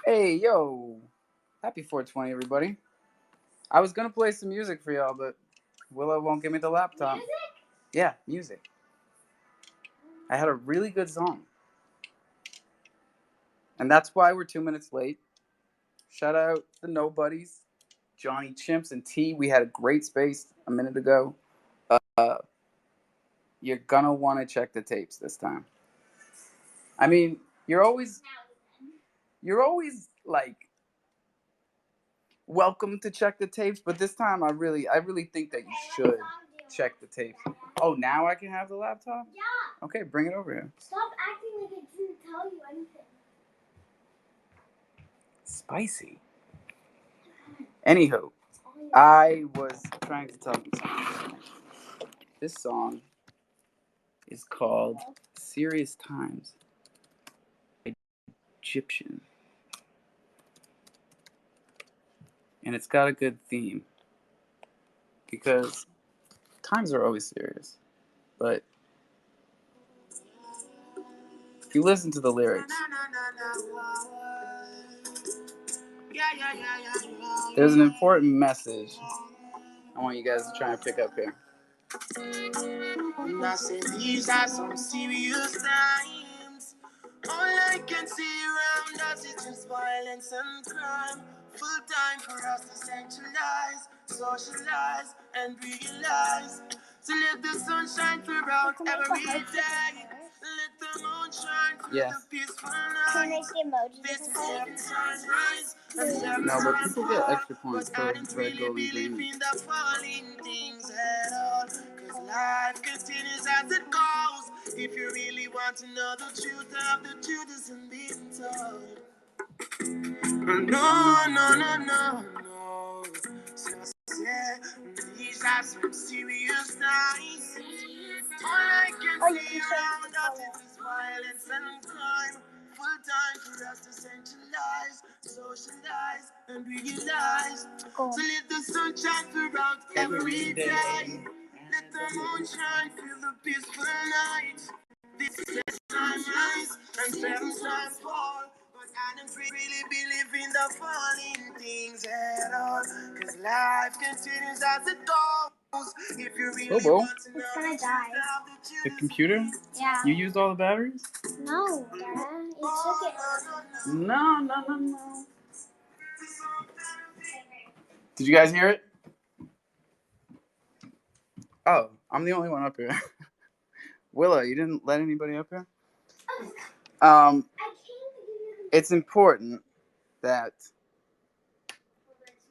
Hey, yo. Happy 420, everybody. I was going to play some music for y'all, but Willow won't give me the laptop. Music? Yeah, music. I had a really good song. And that's why we're 2 minutes late. Shout out the Nobodies, Johnny Chimps and T. We had a great space a minute ago. Uh, you're going to want to check the tapes this time. I mean, you're always like welcome to check the tapes, but this time I really think that you should check the tapes. Oh, now I can have the laptop? Yeah. Okay, bring it over here. Stop acting like I didn't tell you anything. Spicy. Anywho, I was trying to tell you something. This song is called Serious Times by Egyptian. And it's got a good theme. Because times are always serious. But if you listen to the lyrics, there's an important message I want you guys to try and pick up here. I said these are some serious times. All I can see around us is just violence and crime. Full time for us to centralize, socialize, and realize. To let the sun shine throughout every day. Let the moon shine through the peaceful night. Can I see emojis? This is heaven sunrise. No, but people get extra points for red, gold, and green. The falling things at all. Cause life continues as it goes. If you really want to know the truth of the truth isn't being told. No. So, yeah, these are some serious times. All I can see around us is violence and crime. Full time for us to centralize, socialize, and realize. So let the sun shine throughout every day. Let the moon shine through the peaceful night. This is sunrise and seven stars fall. But I don't really believe in the falling things at all. Cause life continues as it goes. If you really want to know, it's gonna die. The computer? Yeah. You used all the batteries? No, Dad. You took it. No. Did you guys hear it? Oh, I'm the only one up here. Willa, you didn't let anybody up here? It's important that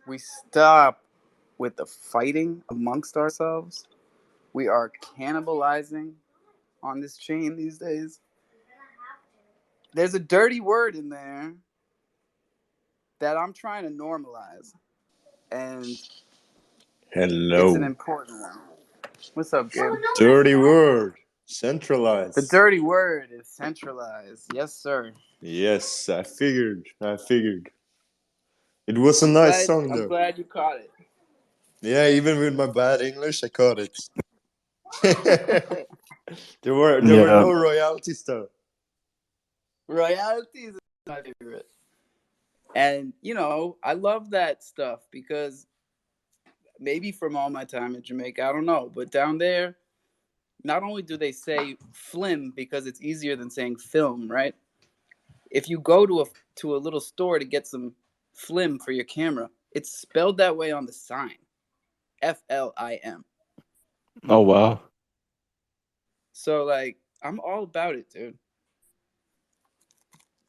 we stop with the fighting amongst ourselves. We are cannibalizing on this chain these days. There's a dirty word in there that I'm trying to normalize. And it's an Hello. important one. What's up, Gabe? Dirty word. Centralized. The dirty word is centralized. Yes, sir. Yes, I figured. It was a nice song, though. I'm glad you caught it. Yeah, even with my bad English, I caught it. There were no royalties, though. Royalties is my favorite. And, I love that stuff because maybe from all my time in Jamaica, I don't know. But down there, not only do they say flim because it's easier than saying film, right? If you go to a little store to get some flim for your camera, it's spelled that way on the sign. FLIM. Oh, wow. So, I'm all about it, dude.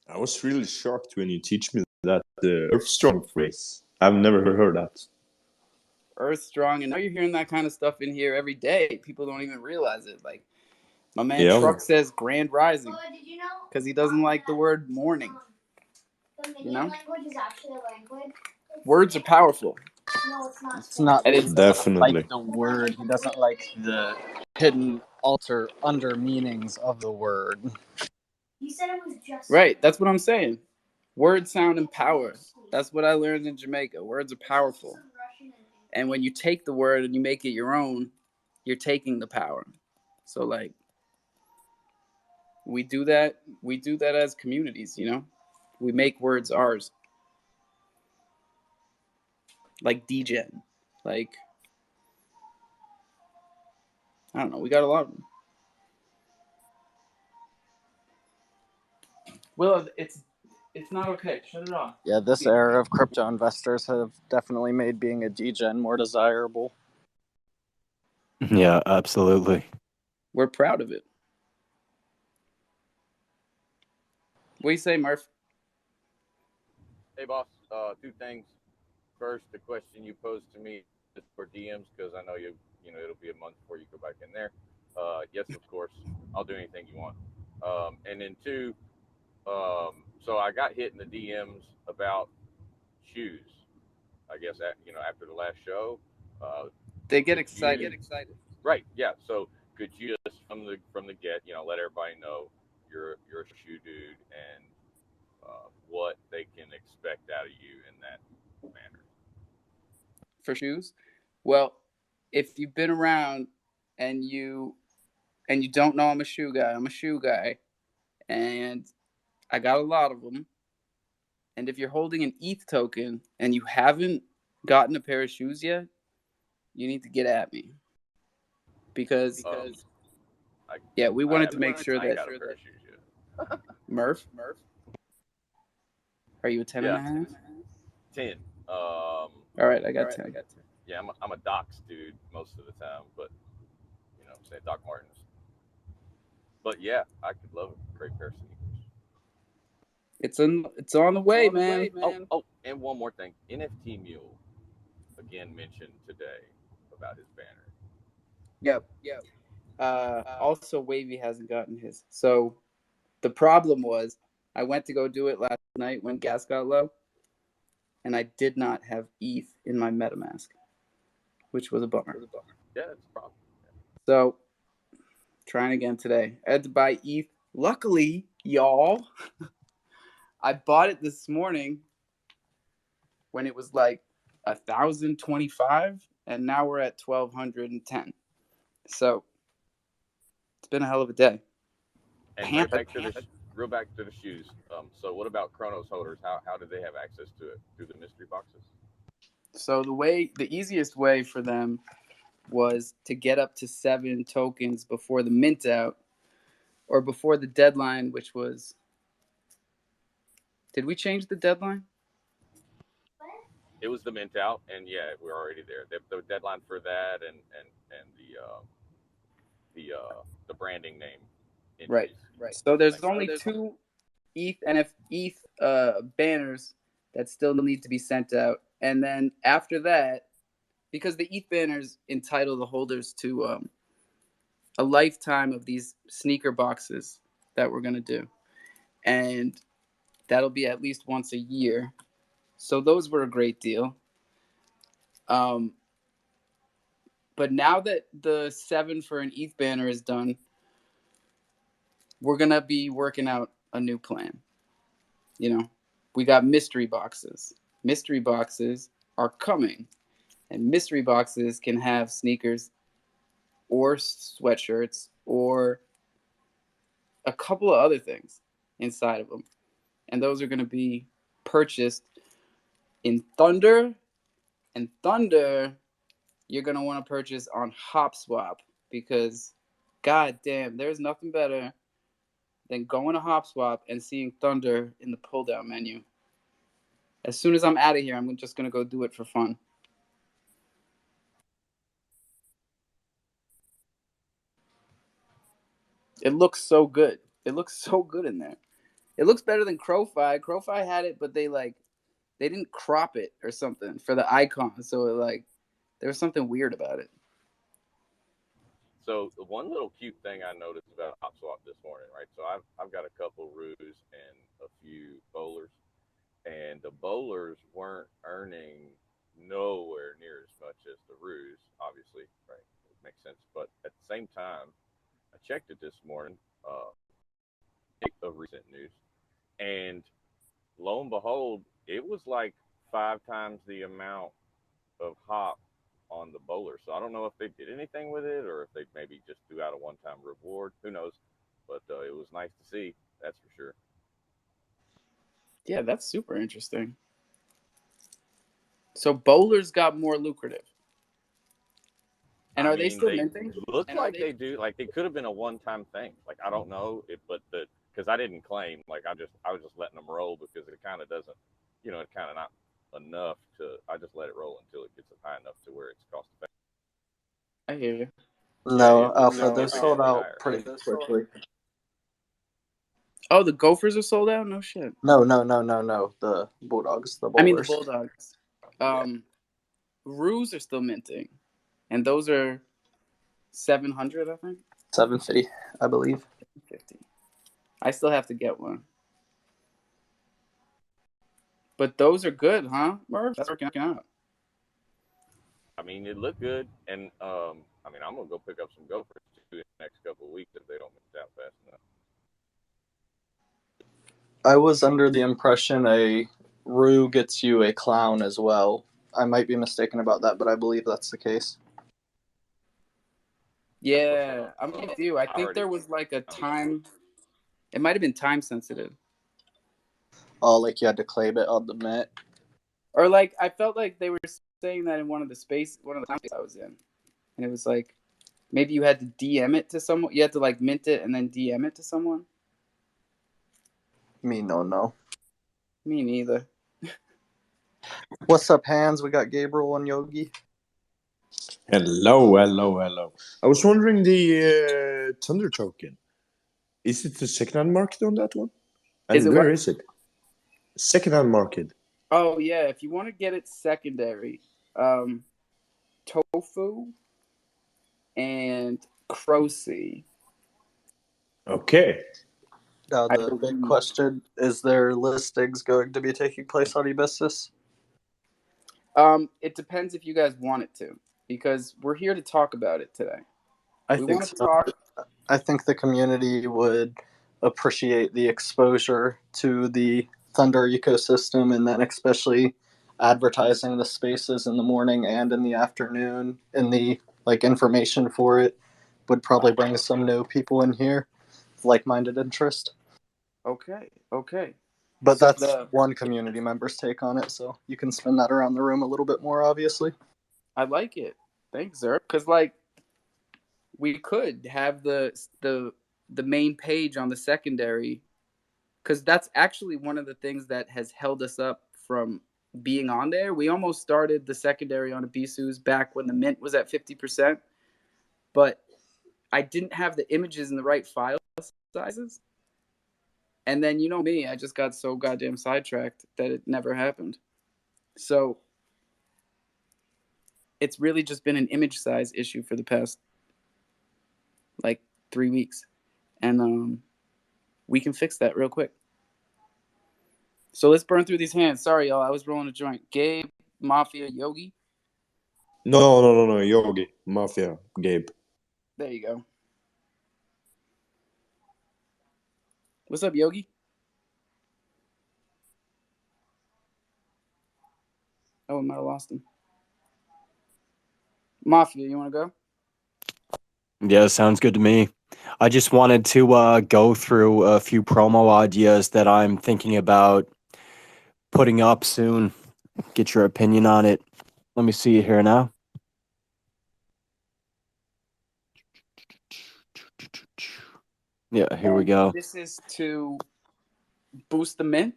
I was really shocked when you teach me that Earth Strong phrase. I've never heard that. Earth Strong, and now you're hearing that kind of stuff in here every day. People don't even realize it. Like, my man Truck says Grand Rising because he doesn't like the word morning. Language is actually a language. Words are powerful. No, it's not. It's not Definitely like the word. He doesn't like the hidden under meanings of the word. You said it was just right. That's what I'm saying. Words, sound, and power. That's what I learned in Jamaica. Words are powerful. And when you take the word and you make it your own, you're taking the power. So we do that as communities, We make words ours. Like degen. Like, I don't know. We got a lot of them. Well, it's not okay. Shut it off. Yeah, this era of crypto investors have definitely made being a degen more desirable. Yeah, absolutely. We're proud of it. What do you say, Murph? Hey, boss. Two things. First, the question you posed to me is for DMs because I know it'll be a month before you go back in there. Yes, of course. I'll do anything you want. And then two, so I got hit in the DMs about shoes. I guess after the last show. They get excited. Right. Yeah. So could you just from the get, let everybody know you're a shoe dude and what they can expect out of you in that manner. For shoes? Well, if you've been around and you don't know I'm a shoe guy, and I got a lot of them. And if you're holding an ETH token and you haven't gotten a pair of shoes yet, you need to get at me because we wanted to make sure that got a pair of shoes yet. Murph, are you a 10 and a half? 10. All right, I got 10. Yeah, I'm a Docs dude most of the time, but I'm saying Doc Martens. But yeah, I could love a great pair of sneakers. It's on the way, man. Oh, and one more thing. NFT Mule again mentioned today about his banner. Yep. Also, Wavy hasn't gotten his. So the problem was I went to go do it last night when gas got low, and I did not have ETH in my MetaMask, which was a bummer. Yeah, it's a problem. So trying again today. I had to buy ETH. Luckily, y'all, I bought it this morning when it was like 1,025, and now we're at 1,210. So it's been a hell of a day. And real back to the shoes. So what about Chronos holders? How do they have access to it through the mystery boxes? So the easiest way for them was to get up to 7 tokens before the mint out, or before the deadline, which was. Did we change the deadline? It was the mint out, and yeah, we're already there. The deadline for that and the branding name. Right. So there's only 2 ETH banners that still need to be sent out, and then after that, because the ETH banners entitle the holders to a lifetime of these sneaker boxes that we're gonna do, and that'll be at least once a year. So those were a great deal. But now that the 7 for an ETH banner is done, we're gonna be working out a new plan. We got mystery boxes. Mystery boxes are coming, and mystery boxes can have sneakers or sweatshirts or a couple of other things inside of them, and those are going to be purchased in Thunder. And Thunder, you're going to want to purchase on HopSwap, because god damn, there's nothing better than going to HopSwap and seeing Thunder in the pull down menu. As soon as I'm out of here, I'm just going to go do it for fun. It looks so good. It looks so good in there. It looks better than crofam. Crofam had it, but they didn't crop it or something for the icon. So there was something weird about it. So the one little cute thing I noticed about HopSwap this morning, right? So I've got a couple roos and a few bowlers, and the bowlers weren't earning nowhere near as much as the roos, obviously, right? It makes sense. But at the same time, I checked it this morning, of recent news, and lo and behold, it was like 5 times the amount of hop on the bowler. So I don't know if they did anything with it or if they maybe just threw out a one-time reward. Who knows? But it was nice to see, that's for sure. Yeah, that's super interesting. So bowlers got more lucrative. And I are they mean, still they minting? look like they do. Like it could have been a one-time thing. Like I don't know, but because I didn't claim. Like I was just letting them roll because it kind of doesn't, it's kind of not enough to. I just let it roll until it gets high enough to where it's cost effective. I hear you. Yeah, No, it was Alpha, they're sold significantly out higher. pretty quickly. Oh, the Gophers are sold out? No shit. No. The Bulldogs, the I mean the bowlers. Bulldogs. Yeah. Roos are still minting. And those are 700, I think. 750, I believe. 50. I still have to get one. But those are good, huh, Murph? That's working out. I mean, it looked good, and I mean, I'm gonna go pick up some gophers too in the next couple of weeks if they don't mix out fast enough. I was under the impression a Roo gets you a clown as well. I might be mistaken about that, but I believe that's the case. Yeah, I'm with you. I think already there was like a time. It might have been time sensitive. Oh, like you had to claim it on the Met. Or like I felt like they were saying that in one of the times I was in. And it was like maybe you had to DM it to someone. You had to like mint it and then DM it to someone. Me no. Me neither. What's up, Hands? We got Gabriel and Yogi. Hello. I was wondering the Thunder token. Is it the second-hand market on that one? Is And it where what? is it? Second-hand market. Oh yeah, if you want to get it secondary, tofu and Crocy. Okay. Now, I the big believe. question is there listings going to be taking place on Ebistis? It depends if you guys want it to, because we're here to talk about it today. I We think want to so. talk. I think the community would appreciate the exposure to the Thunder ecosystem, and then especially advertising the spaces in the morning and in the afternoon, and the information for it would probably bring some new people in here, like-minded interest. Okay. But So that's one community member's take on it, so you can spin that around the room a little bit more, obviously. I like it. Thanks, Zerp. Because like we could have the main page on the secondary, because that's actually one of the things that has held us up from being on there. We almost started the secondary on Abisu's back when the mint was at 50%, but I didn't have the images in the right file sizes. And then you know me, I just got so goddamn sidetracked that it never happened. So it's really just been an image size issue for the past like 3 weeks. And we can fix that real quick. So let's burn through these hands. Sorry, y'all. I was rolling a joint. Gabe, Mafia, Yogi. No. Yogi. Mafia. Gabe. There you go. What's up, Yogi? Oh, I might have lost him. Mafia, you want to go? Yeah, sounds good to me. I just wanted to go through a few promo ideas that I'm thinking about putting up soon. Get your opinion on it. Let me see it here now. Yeah, here we go. This is to boost the mint.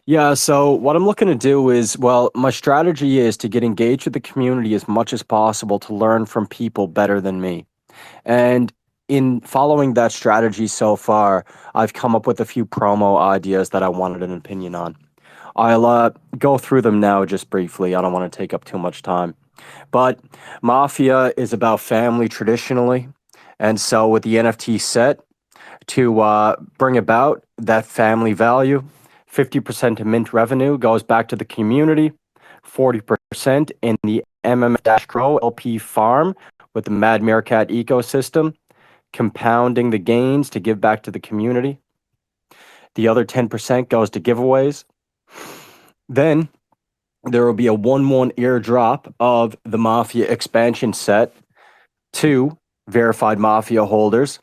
Yeah, so what I'm looking to do is, well, my strategy is to get engaged with the community as much as possible to learn from people better than me. And in following that strategy so far, I've come up with a few promo ideas that I wanted an opinion on. I'll go through them now just briefly. I don't want to take up too much time. But Mafia is about family traditionally. And so with the NFT set, to bring about that family value, 50% of mint revenue goes back to the community, 40% in the MM-Grow LP farm with the Mad Meerkat ecosystem, compounding the gains to give back to the community. The other 10% goes to giveaways. Then there will be a 1-1 airdrop of the Mafia expansion set to verified Mafia holders.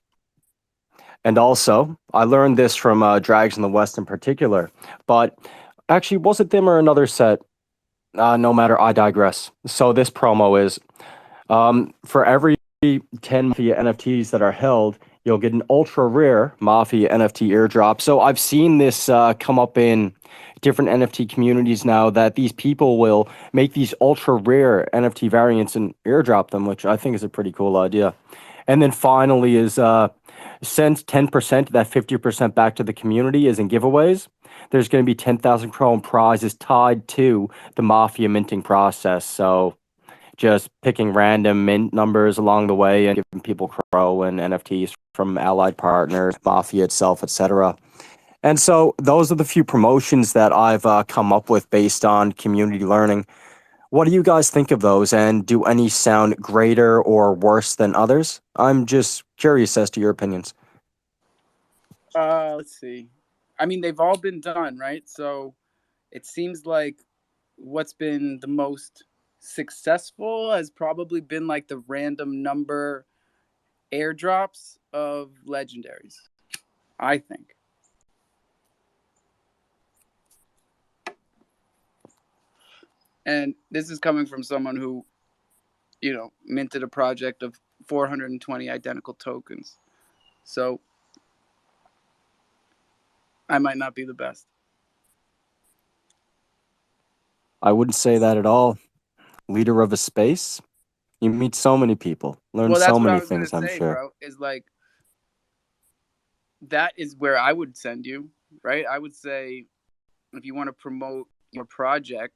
And also, I learned this from Drags in the West in particular, but actually, was it them or another set? No matter, I digress. So this promo is for every 10 Mafia NFTs that are held, you'll get an ultra rare Mafia NFT airdrop. So I've seen this come up in different NFT communities now that these people will make these ultra rare NFT variants and airdrop them, which I think is a pretty cool idea. And then finally is send 10% of that 50% back to the community as in giveaways. There's going to be 10,000 Chrome prizes tied to the Mafia minting process. So just picking random mint numbers along the way and giving people Crow and NFTs from allied partners, Mafia itself, etc. And so those are the few promotions that I've come up with based on community learning. What do you guys think of those, and do any sound greater or worse than others? I'm just curious as to your opinions. Let's see. I mean, they've all been done, right? So it seems like what's been the most successful has probably been like the random number airdrops of legendaries, I think. And this is coming from someone who, minted a project of 420 identical tokens. So I might not be the best. I wouldn't say that at all. Leader of a space? You meet so many people, learn Well, that's so what I many was going things, to I'm say, sure. bro, is like, that is where I would send you, right? I would say, if you want to promote your project,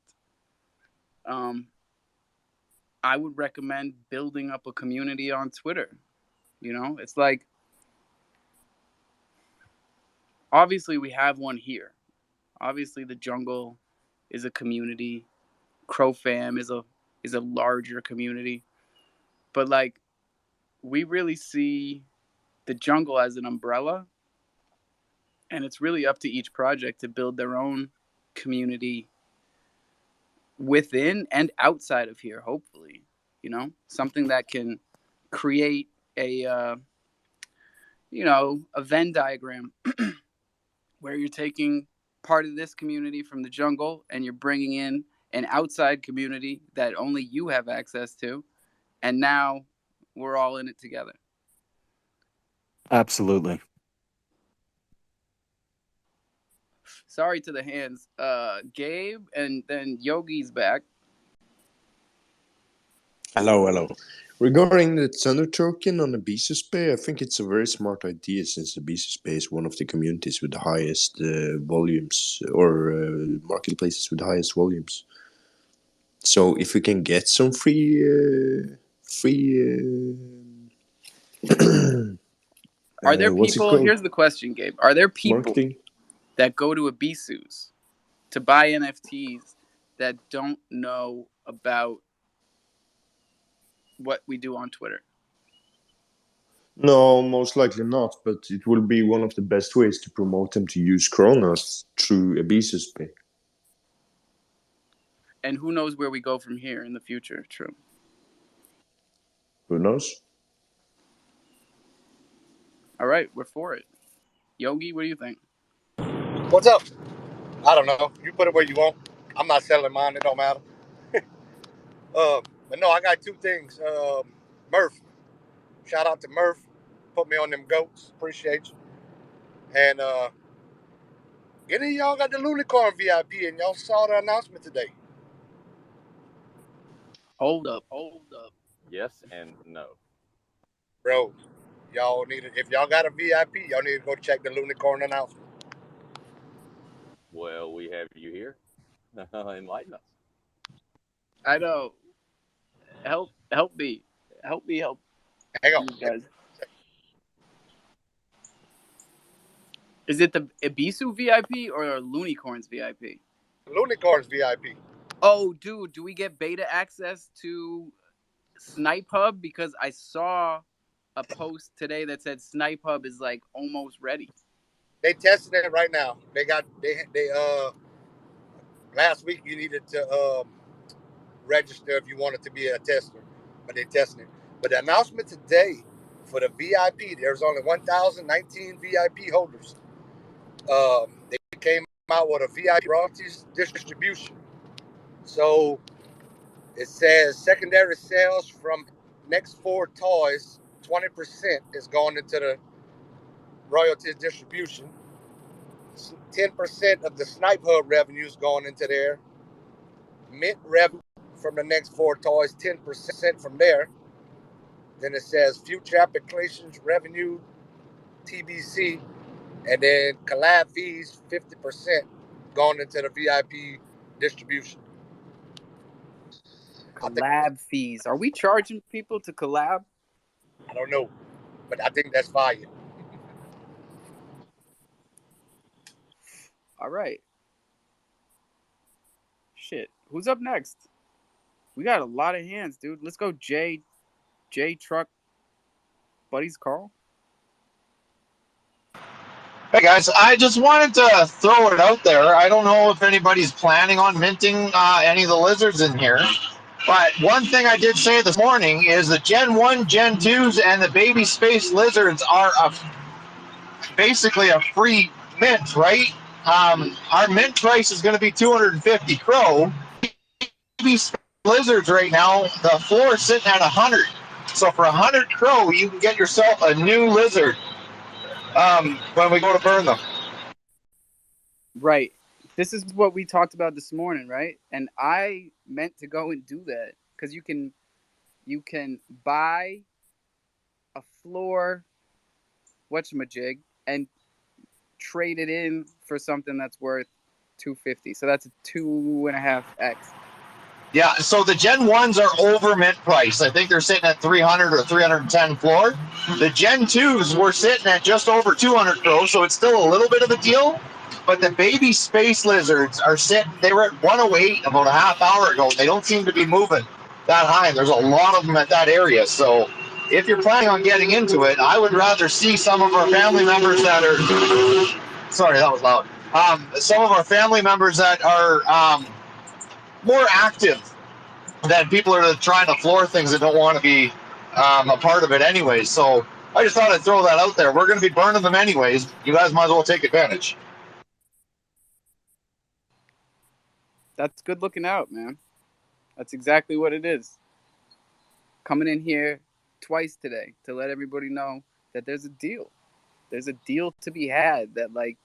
I would recommend building up a community on Twitter. It's like, obviously we have one here. Obviously the jungle is a community. Crofam is a larger community. But like, we really see the jungle as an umbrella, and it's really up to each project to build their own community within and outside of here, hopefully. Something that can create a Venn diagram where you're taking part of this community from the jungle and you're bringing in an outside community that only you have access to, and now we're all in it together. Absolutely. Sorry to the hands. Gabe, and then Yogi's back. Hello. Regarding the Thunder token on Abyss's Bay, I think it's a very smart idea since Abyss's Bay is one of the communities with the highest volumes, or marketplaces with the highest volumes. So if we can get some free Are there what's it people? called? Here's the question, Gabe. Are there people Marketing? that go to Abyssus to buy NFTs that don't know about what we do on Twitter? No, most likely not, but it will be one of the best ways to promote them to use Kronos through Abyss's Bay. And who knows where we go from here in the future? True. Who knows? All right, we're for it. Yogi, what do you think? What's up? I don't know. You put it where you want. I'm not selling mine. It don't matter. But no, I got two things. Murph. Shout out to Murph. Put me on them goats. Appreciate you. And any of y'all got the Unicorn VIP and y'all saw the announcement today? Hold up. Yes and no. Bro, y'all need it. If y'all got a VIP, y'all need to go check the Unicorn announcement. Well, we have you here. Enlighten us. I know. Help me. Help me help Hang on. you guys. Is it the Ibisu VIP or Lunicorns VIP? Unicorns VIP. Oh, dude, do we get beta access to Snipe Hub? Because I saw a post today that said Snipe Hub is like almost ready. They testing it right now. They last week you needed to register if you wanted to be a tester, but they testing it. But the announcement today for the VIP. There's only 1,019 VIP holders. They came out with a VIP royalties distribution. So it says secondary sales from next 4 toys, 20% is going into the royalties distribution. 10% of the Snipe Hub revenue is going into there. Mint revenue from the next 4 toys, 10% from there. Then it says future applications revenue, TBC, and then collab fees, 50% going into the VIP distribution. Collab fees. Are we charging people to collab? I don't know, but I think that's fire. All right. Shit. Who's up next? We got a lot of hands, dude. Let's go, J Truck, Buddies Carl. Hey guys, I just wanted to throw it out there. I don't know if anybody's planning on minting any of the lizards in here, but one thing I did say this morning is the Gen 1, Gen 2s, and the baby space lizards are basically a free mint, right? Our mint price is going to be 250 Crow. Baby space lizards right now, the floor is sitting at 100. So for 100 Crow, you can get yourself a new lizard when we go to burn them. Right. This is what we talked about this morning, right? And I meant to go and do that because you can buy a floor whatchamajig and trade it in for something that's worth 250. So that's a 2.5x. Yeah, so the Gen 1s are over mint price. I think they're sitting at 300 or 310 floor. The Gen 2s were sitting at just over 200 Crow, so it's still a little bit of a deal. But the baby space lizards are sitting, they were at 108 about a half hour ago. They don't seem to be moving that high. There's a lot of them at that area. So if you're planning on getting into it, I would rather see some of our family members that are, sorry, that was loud. Some of our family members that are more active than people are trying to floor things that don't want to be a part of it anyways. So I just thought I'd throw that out there. We're going to be burning them anyways. You guys might as well take advantage. That's good looking out, man. That's exactly what it is. Coming in here twice today to let everybody know that there's a deal. There's a deal to be had that like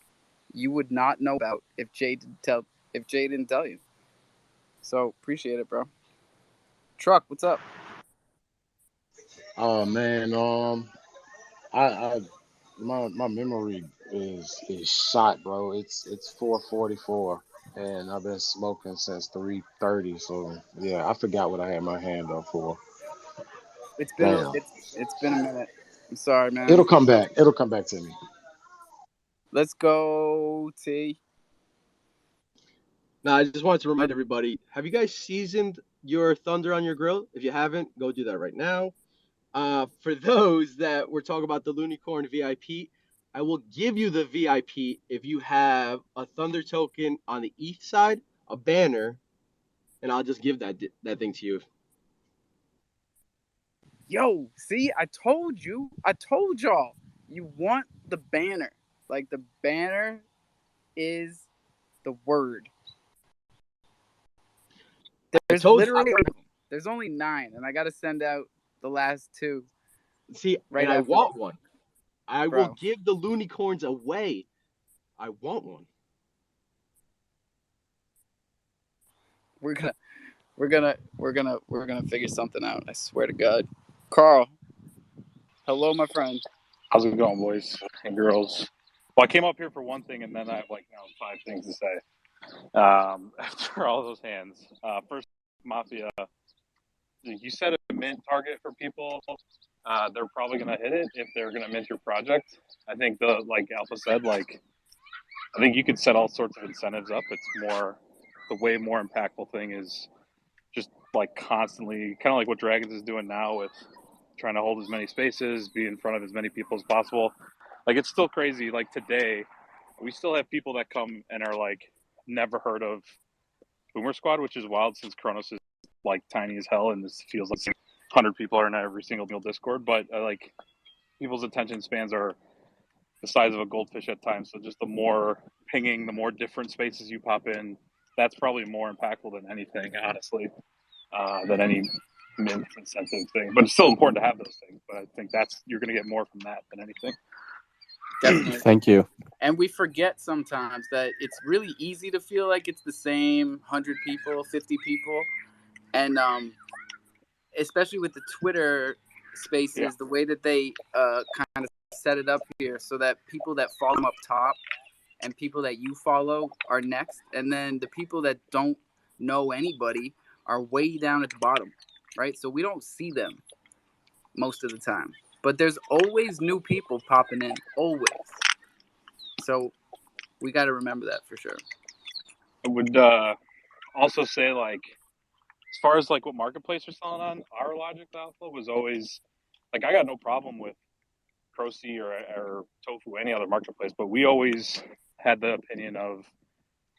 you would not know about if Jay didn't tell you. So appreciate it, bro. Truck, what's up? Oh man, I my memory is shot, bro. It's 4:44, and I've been smoking since 3:30. So yeah, I forgot what I had my hand up for. It's been Damn, a minute. I'm sorry, man. it'll come back. It'll come back to me. Let's go, T. No, I just wanted to remind everybody, have you guys seasoned your Thunder on your grill? If you haven't, go do that right now. For those that were talking about the Lunicorn VIP, I will give you the VIP if you have a Thunder token on the ETH side, a banner, and I'll just give that thing to you. Yo, see, I told y'all, you want the banner. Like the banner is the word. There's only 9, and I got to send out the last 2. See, right and I after want this. one. I will give the Lunicorns away. I want one. We're gonna figure something out. I swear to God. Carl, hello, my friend. How's it going, boys and girls? Well, I came up here for one thing, and then I have 5 things to say after all those hands. First, Mafia, you set a mint target for people. They're probably going to hit it if they're going to mint your project. I think like Alpha said, I think you could set all sorts of incentives up. The way more impactful thing is just constantly, kind of like what Dragons is doing now with trying to hold as many spaces, be in front of as many people as possible. It's still crazy. Today, we still have people that come and are never heard of Boomer Squad, which is wild since Kronos is tiny as hell, and this feels like 100 people are in every single Discord. But people's attention spans are the size of a goldfish at times. So just the more pinging, the more different spaces you pop in, that's probably more impactful than anything, honestly, than any mint incentive thing. But it's still important to have those things. But I think you're going to get more from that than anything. Definitely. Thank you. And we forget sometimes that it's really easy to feel like it's the same 100 people, 50 people. And especially with the Twitter spaces, the way that they kind of set it up here so that people that follow them up top and people that you follow are next. And then the people that don't know anybody are way down at the bottom, right? So we don't see them most of the time. But there's always new people popping in, always. So we got to remember that for sure. I would also say, like, as far as like what marketplace we're selling on, our logic to outflow was always like, I got no problem with Procy or Tofu, any other marketplace, but we always had the opinion of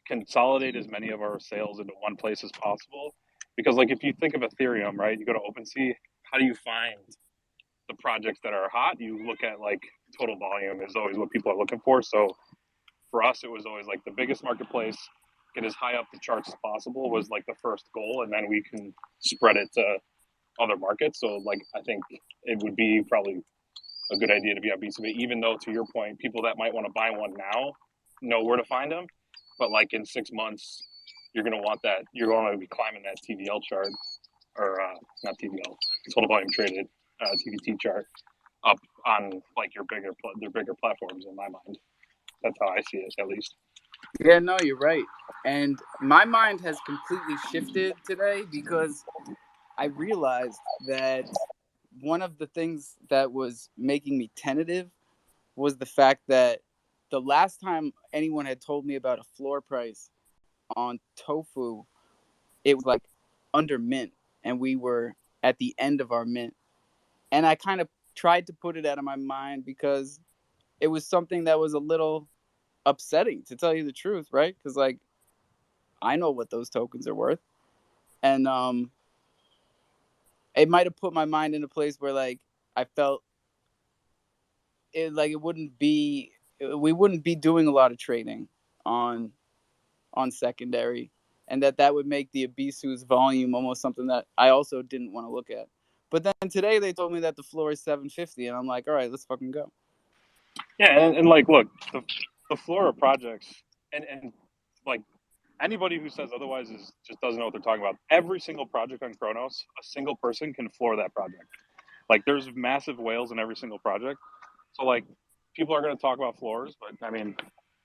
consolidate as many of our sales into one place as possible. Because like if you think of Ethereum, right, you go to OpenSea, how do you find the projects that are hot? You look at like total volume is always what people are looking for. So for us, it was always like the biggest marketplace, get as high up the charts as possible was like the first goal, and then we can spread it to other markets. So like I think it would be probably a good idea to be on BCB, even though to your point, people that might want to buy one now know where to find them. But like in 6 months, you're going to want that. You're going to be climbing that TVL chart, or not TVL, total volume traded TVT chart up on like their bigger platforms. In my mind, that's how I see it, at least. Yeah, no, you're right. And my mind has completely shifted today because I realized that one of the things that was making me tentative was the fact that the last time anyone had told me about a floor price on Tofu, it was like under mint, and we were at the end of our mint. And I kind of tried to put it out of my mind because it was something that was a little upsetting, to tell you the truth, right? Because like I know what those tokens are worth, and it might have put my mind in a place where like I felt it like we wouldn't be doing a lot of trading on secondary, and that would make the Abisu's volume almost something that I also didn't want to look at. But then today they told me that the floor is 750, and I'm like, all right, let's fucking go. Yeah, and like, look, the Flora projects, and like anybody who says otherwise just doesn't know what they're talking about. Every single project on Kronos, a single person can floor that project. Like, there's massive whales in every single project. So like, people are going to talk about floors, but I mean,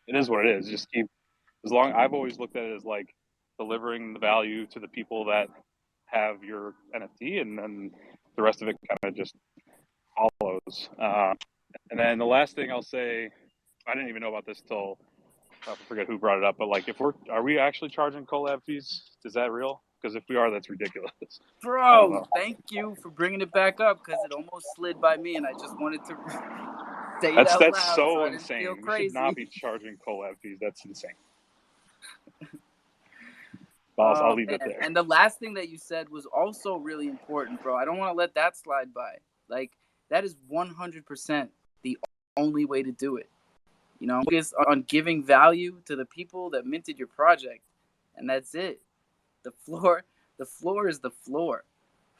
it is what it is. Just keep, as long. I've always looked at it as like delivering the value to the people that have your NFT, and then the rest of it kind of just follows. And then the last thing I'll say, I didn't even know about this till I forget who brought it up, but like, are we actually charging collab fees? Is that real? Because if we are, that's ridiculous. Bro, thank you for bringing it back up because it almost slid by me, and I just wanted to say it out loud. That's so I insane. didn't feel We crazy. should not be charging collab fees. That's insane. I'll leave it there. And the last thing that you said was also really important, bro. I don't want to let that slide by. Like, that is 100% the only way to do it. You know, focus on giving value to the people that minted your project, and that's it. The floor is the floor.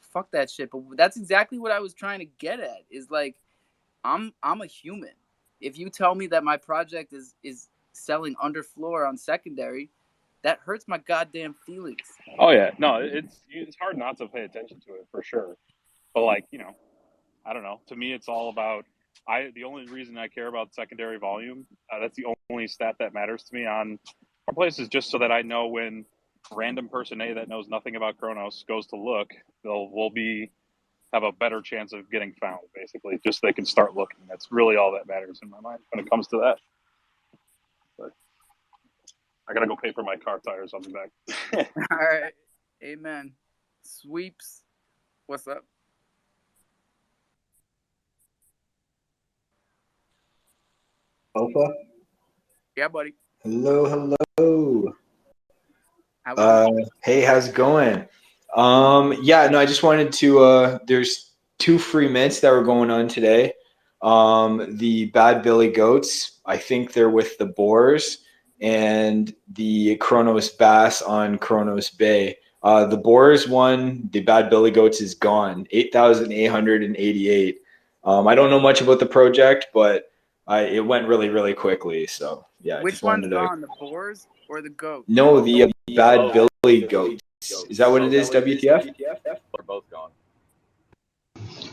Fuck that shit. But that's exactly what I was trying to get at. Is like, I'm a human. If you tell me that my project is selling under floor on secondary, that hurts my goddamn feelings. Oh yeah, no, it's hard not to pay attention to it for sure. But like, you know, I don't know. To me, it's all about the only reason I care about secondary volume. That's the only stat that matters to me on our place, is just so that I know when random person A that knows nothing about Kronos goes to look, we'll have a better chance of getting found. Basically, just so they can start looking. That's really all that matters in my mind when it comes to that. But I gotta go pay for my car tires. I'll be back. All right, amen. Sweeps, what's up? Alpha? Yeah, buddy. Hello. Hey, how's it going? Yeah, no, I just wanted to, there's 2 free mints that were going on today. The Bad Billy Goats, I think they're with the Boars, and the Kronos Bass on Kronos Bay. The Boars one, the Bad Billy Goats is gone, 8,888. I don't know much about the project, but it went really, really quickly. So yeah, I Which just one's wanted to. gone, the boars or the goat? No, the Bad Billy Goats. Is that what it is? WTF? They're both gone.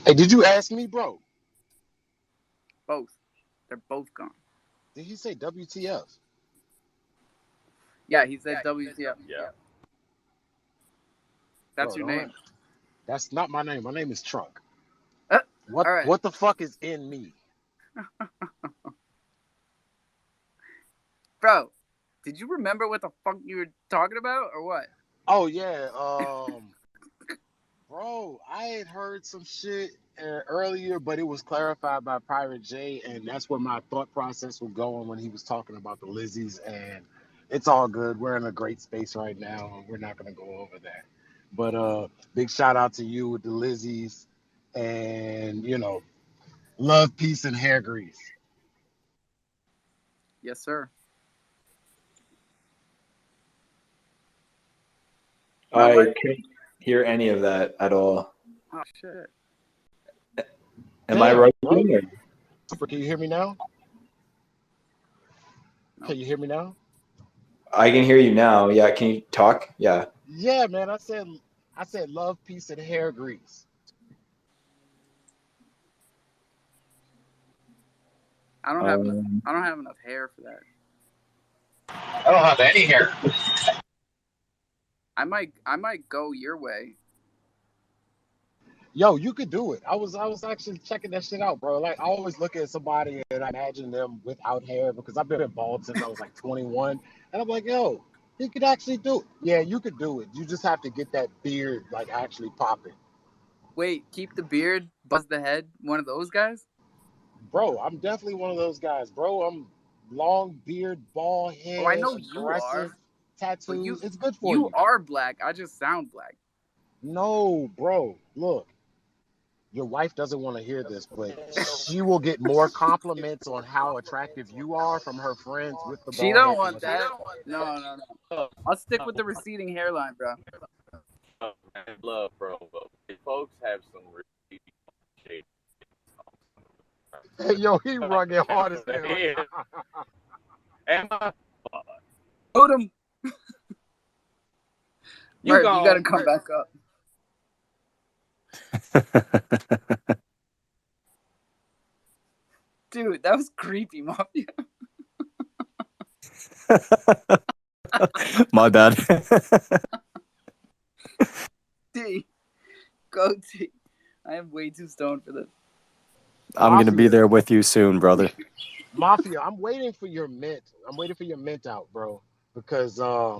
Hey, did you ask me, bro? Both. They're both gone. Did he say WTF? Yeah, he said WTF. Yeah. That's Bro, your don't name. That's not my name. My name is Trunk. All What right. What the fuck is in me? Bro, did you remember what the fuck you were talking about or what? Oh yeah, bro, I had heard some shit earlier, but it was clarified by Pirate J, and that's where my thought process was going when he was talking about the Lizzies. And it's all good. We're in a great space right now, and we're not gonna go over that. But big shout out to you with the Lizzies, and love, peace, and hair grease. Yes, sir. My I mic? couldn't hear any of that at all. Oh, shit. Am I Damn, right? bro. Can you hear me now? No. Can you hear me now? I can hear you now. Yeah, can you talk? Yeah. Yeah, man. I said love, peace, and hair grease. I don't have enough hair for that. I don't have any hair. I might go your way. Yo, you could do it. I was actually checking that shit out, bro. Like I always look at somebody and I imagine them without hair because I've been bald since I was like 21, and I'm like, yo, he could actually do it. Yeah, you could do it. You just have to get that beard like actually popping. Wait, keep the beard, buzz the head, one of those guys? Bro, I'm definitely one of those guys, bro. I'm long beard, bald Oh, I head, know you are, aggressive, but tattoos. It's good for you you. are black. I just sound black. No, bro. Look, your wife doesn't want to hear this, but she will get more compliments on how attractive you are from her friends with the She bald don't head than want with her. that. No. I'll stick with the receding hairline, bro. Man, love, bro. But folks have some really shady. Hey, yo, he rugged hard as hell. Am I? Put him. You Murph, you gotta come back up. Dude, that was creepy, Mafia. My bad. D. Go T. I am way too stoned for this. I'm going to be there with you soon, brother. Mafia, I'm waiting for your mint. I'm waiting for your mint out, bro, because I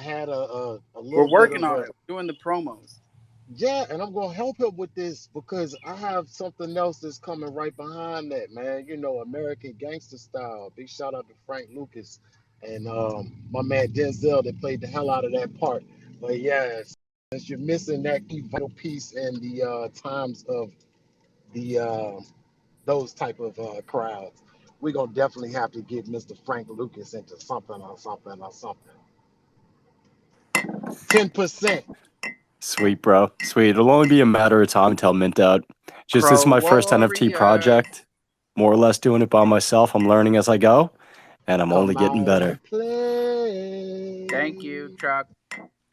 had a little We're working bit of on a, it. We're doing the promos. yeah, and I'm gonna help him with this because I have something else that's coming right behind that, man. American Gangster Style. Big shout out to Frank Lucas and my man Denzel that played the hell out of that part. But yeah, since you're missing that key vital piece in the times of the those type of crowds, we're gonna definitely have to get Mr. Frank Lucas into something or something or something. 10%. Sweet, bro. Sweet. It'll only be a matter of time until mint out. Just this is my first NFT project. More or less doing it by myself. I'm learning as I go, and I'm only getting better. Thank you, Truck.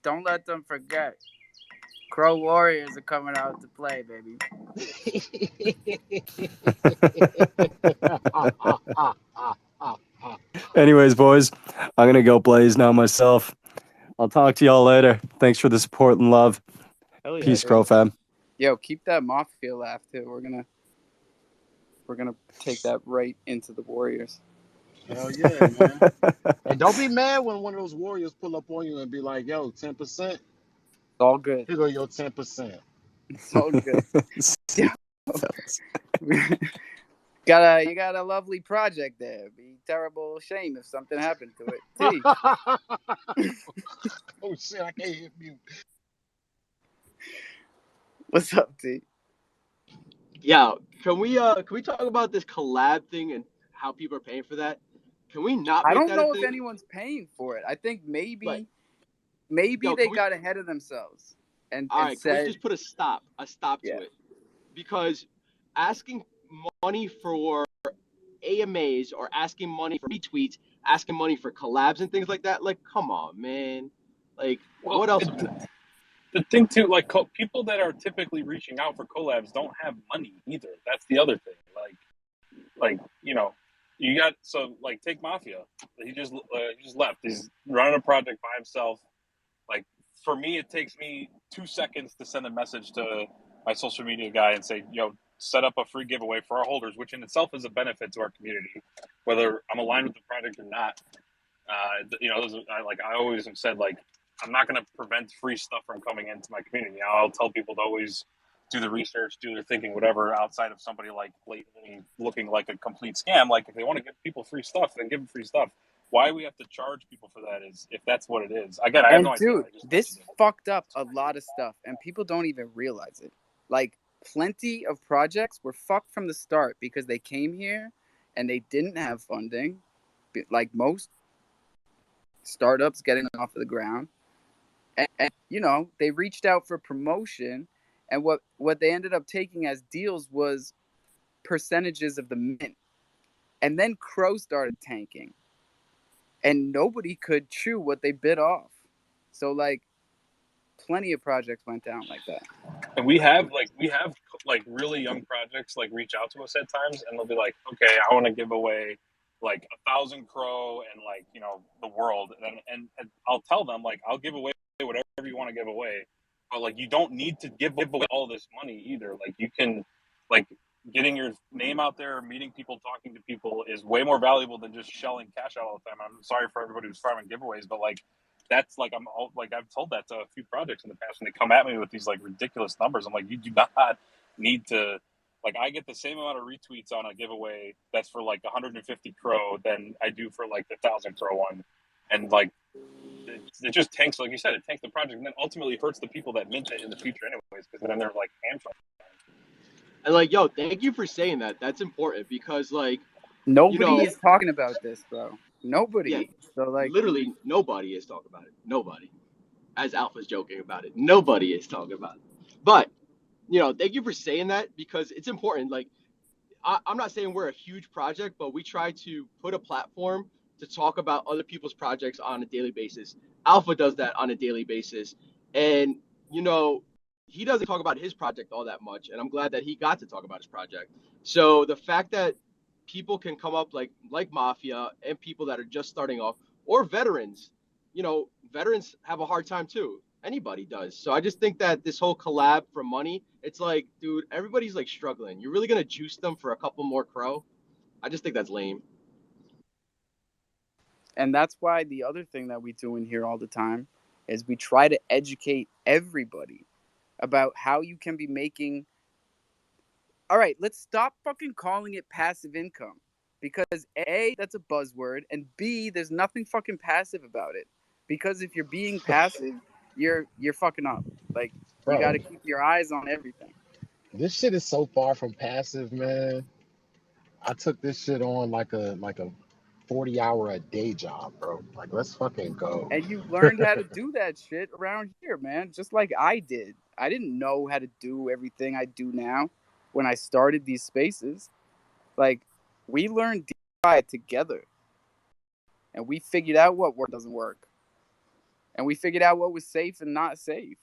Don't let them forget. Crow Warriors are coming out to play, baby. Anyways, boys, I'm going to go blaze now myself. I'll talk to y'all later. Thanks for the support and love. Hell yeah, Peace, crofam. Yo, keep that Mafia laugh too. We're gonna take that right into the Warriors. Hell yeah, man. And don't be mad when one of those Warriors pull up on you and be like, yo, 10%. It's all good. Here go your 10%. It's all good. You got a lovely project there. Be terrible shame if something happened to it. T. Oh shit, I can't hit mute. What's up, T? Yeah, can we talk about this collab thing and how people are paying for that? Can we not I make don't that a know if thing? anyone's paying for it. I think Like, maybe yo, they can we? got ahead of themselves All and right, can we said, just put a stop yeah. to it? Because asking money for AMAs or asking money for retweets, asking money for collabs and things like that, like, come on, man. Like, Well, what else are we doing? the thing too, like people that are typically reaching out for collabs don't have money either. That's the other thing. Like you got so like take Mafia. He just left. He's running a project by himself. Like for me, it takes me 2 seconds to send a message to my social media guy and say, set up a free giveaway for our holders, which in itself is a benefit to our community, whether I'm aligned with the project or not. I always have said, like, I'm not going to prevent free stuff from coming into my community. I'll tell people to always do the research, do their thinking, whatever, outside of somebody like blatantly looking like a complete scam. Like, if they want to give people free stuff, then give them free stuff. Why we have to charge people for that is if that's what it is. Again, I have And no idea. dude, I just this mentioned it. fucked up a lot of stuff, and people don't even realize it. Like, plenty of projects were fucked from the start because they came here and they didn't have funding, like most startups getting off of the ground. And they reached out for promotion, and what they ended up taking as deals was percentages of the mint. And then Crow started tanking, and nobody could chew what they bit off. So, like, plenty of projects went down like that. And we have really young projects like reach out to us at times, and they'll be like, okay, I want to give away like 1,000 crow and like the world, and I'll tell them like I'll give away whatever you want to give away, but like you don't need to give away all this money either. Like you can like getting your name out there, meeting people, talking to people is way more valuable than just shelling cash out all the time. I'm sorry for everybody who's farming giveaways, but like that's like I've told that to a few projects in the past, and they come at me with these like ridiculous numbers. I'm like, you do not need to. Like I get the same amount of retweets on a giveaway that's for like 150 crow than I do for like the 1,000 crow one, and like it just tanks, like you said, it tanks the project, and then ultimately hurts the people that mint it in the future anyways, because then they're like hamstrung. And like, yo, thank you for saying that. That's important because, like, Nobody is talking about this, bro. yeah, Nobody. So, like, literally nobody is talking about it. Nobody. As Alpha's joking about it. Nobody is talking about it. But, thank you for saying that because it's important. Like, I'm not saying we're a huge project, but we try to put a platform to talk about other people's projects on a daily basis. Alpha does that on a daily basis. And, he doesn't talk about his project all that much. And I'm glad that he got to talk about his project. So the fact that people can come up like Mafia and people that are just starting off or veterans, veterans have a hard time too. Anybody does. So I just think that this whole collab for money, it's like, dude, everybody's like struggling. You're really gonna juice them for a couple more crow? I just think that's lame. and that's why the other thing that we do in here all the time is we try to educate everybody about how you can be making. All right, let's stop fucking calling it passive income, because A, that's a buzzword, and B, there's nothing fucking passive about it. Because if you're being passive, you're fucking up. Like, you got Bro, to keep your eyes on everything. this shit is so far from passive, man. I took this shit on like a 40-hour a day job, bro. Like, let's fucking go. And you learned how to do that shit around here, man, just like I did. I didn't know how to do everything I do now when I started these spaces. Like, we learned DeFi together, and we figured out what work doesn't work, and we figured out what was safe and not safe.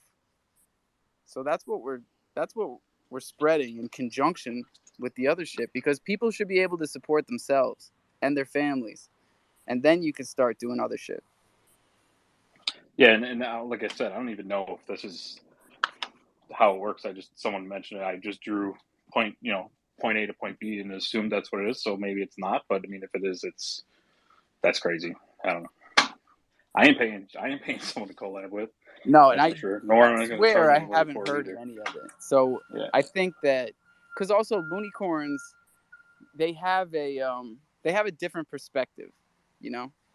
So that's what we're spreading in conjunction with the other shit, because people should be able to support themselves and their families, and then you can start doing other shit. Yeah, and now, like I said, I don't even know if this is how it works. Someone mentioned it. I just drew point A to point B and assumed that's what it is. So maybe it's not. But I mean, if it is, that's crazy. I don't know. I ain't paying someone to collab with. No, and That's for sure. Nor am I going to charge swear I anybody haven't for it heard either. of any of it. So Yeah. I think that, because also Loonicorns, they have a different perspective,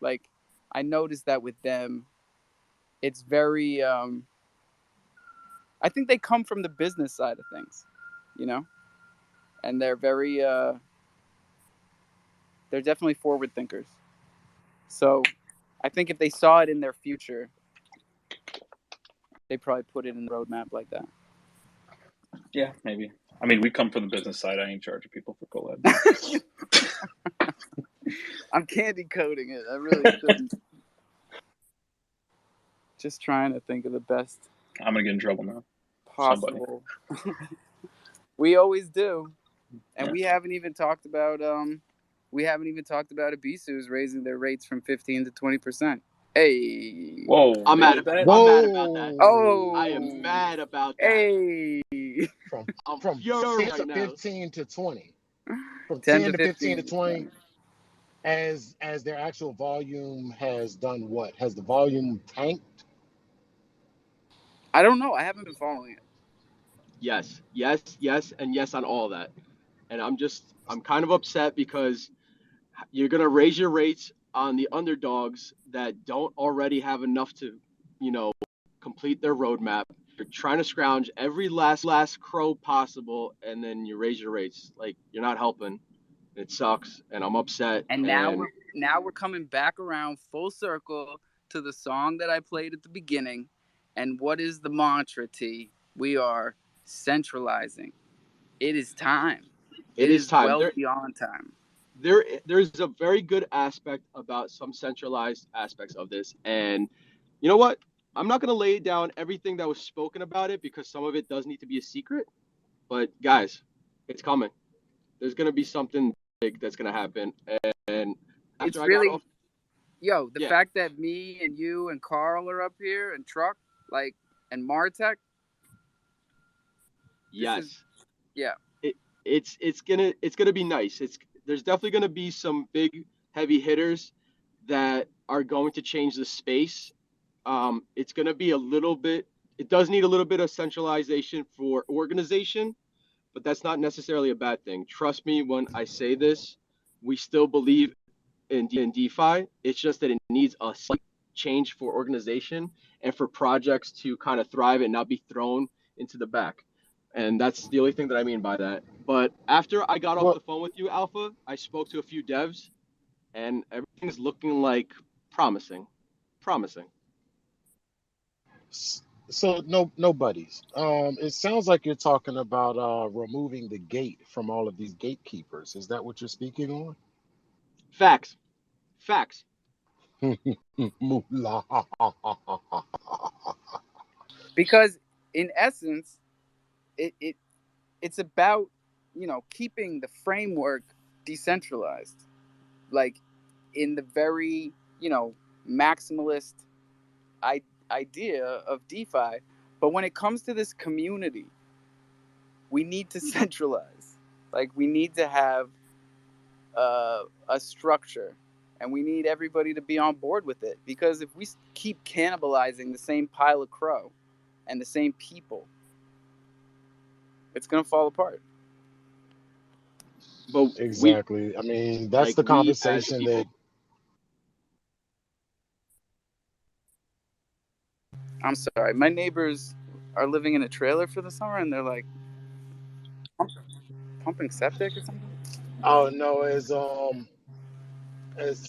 Like, I noticed that with them, it's very I think they come from the business side of things, you know? and they're very they're definitely forward thinkers. So I think if they saw it in their future, they probably put it in the roadmap like that. Yeah, maybe. I mean, we come from the business side. I ain't charging people for collab. I'm candy coating it. I really shouldn't. Just trying to think of the best I'm gonna get in trouble now. possible. We always do, and Yeah. we haven't even talked about Abisu's raising their rates from 15 to 20%. Hey. Whoa, I'm they mad. did that? I'm mad about that. Oh. I am mad about that. Hey. I'm From furious 10 to right now. 15 to 20. From 10 10 to to 15 to 15. 20. As their actual volume has done what? Has the volume tanked? I don't know. I haven't been following it. Yes, and yes on all that. And I'm kind of upset because you're going to raise your rates on the underdogs that don't already have enough to, complete their roadmap. You're trying to scrounge every last crow possible, and then you raise your rates. Like, you're not helping. It sucks, and I'm upset. And now we're coming back around full circle to the song that I played at the beginning. And what is the mantra, T? We are centralizing. It is time. It is time. Well beyond time. There's a very good aspect about some centralized aspects of this, and you know what? I'm not going to lay down everything that was spoken about it because some of it does need to be a secret. But guys, it's coming. There's going to be something big that's going to happen, and It's after I really, got off, the fact that me and you and Carl are up here and Truck, and Martech. yes, Yeah. It's gonna be nice. There's definitely gonna be some big heavy hitters that are going to change the space. It's gonna be a little bit. It does need a little bit of centralization for organization, but that's not necessarily a bad thing. Trust me when I say this. We still believe in DeFi. It's just that it needs a slight change for organization and for projects to kind of thrive and not be thrown into the back. And that's the only thing that I mean by that. But after I got off the phone with you, Alpha, I spoke to a few devs, and everything's looking like promising. So no buddies. It sounds like you're talking about removing the gate from all of these gatekeepers. Is that what you're speaking on? Facts. Moolah. Because in essence, it's about keeping the framework decentralized, like in the very maximalist idea of DeFi. But when it comes to this community, we need to centralize. Like, we need to have a structure, and we need everybody to be on board with it. Because if we keep cannibalizing the same pile of crow and the same people, it's going to fall apart. But exactly. I mean, that's the conversation that. I'm sorry, my neighbors are living in a trailer for the summer, and they're like pumping septic or something. Oh no, as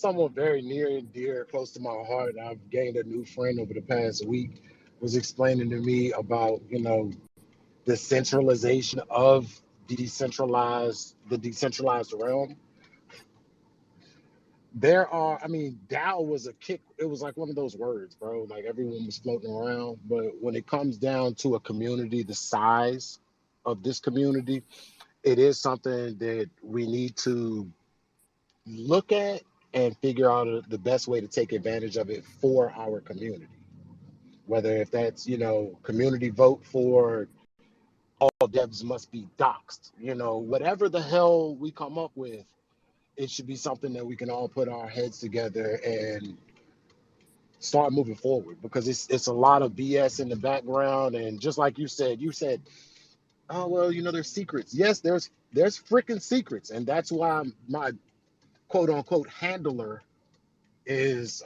someone very near and dear, close to my heart, I've gained a new friend over the past week. Was explaining to me about the centralization of the decentralized realm. I mean, DAO was it was like one of those words, bro. Like everyone was floating around. But when it comes down to a community the size of this community, it is something that we need to look at and figure out the best way to take advantage of it for our community. Whether if that's, community vote for all devs must be doxxed, whatever the hell we come up with, it should be something that we can all put our heads together and start moving forward, because it's a lot of BS in the background. And just like you said, oh well, there's secrets. Yes, there's freaking secrets, and that's why my quote unquote handler is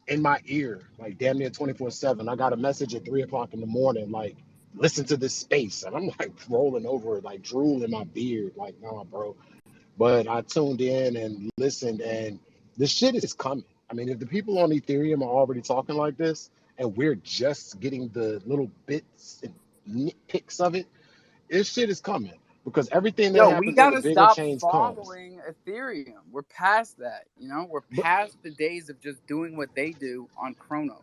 in my ear, like damn near 24/7. I got a message at 3 o'clock in the morning, like, listen to this space. And I'm like rolling over, like drool in my beard, like, nah, bro. But I tuned in and listened, and the shit is coming. I mean, if the people on Ethereum are already talking like this, and we're just getting the little bits and nitpicks of it, this shit is coming. Because everything that Yo, we happens on the gotta bigger stop chains comes. following Ethereum. We're past that, you know? We're But past the days of just doing what they do on Chronos.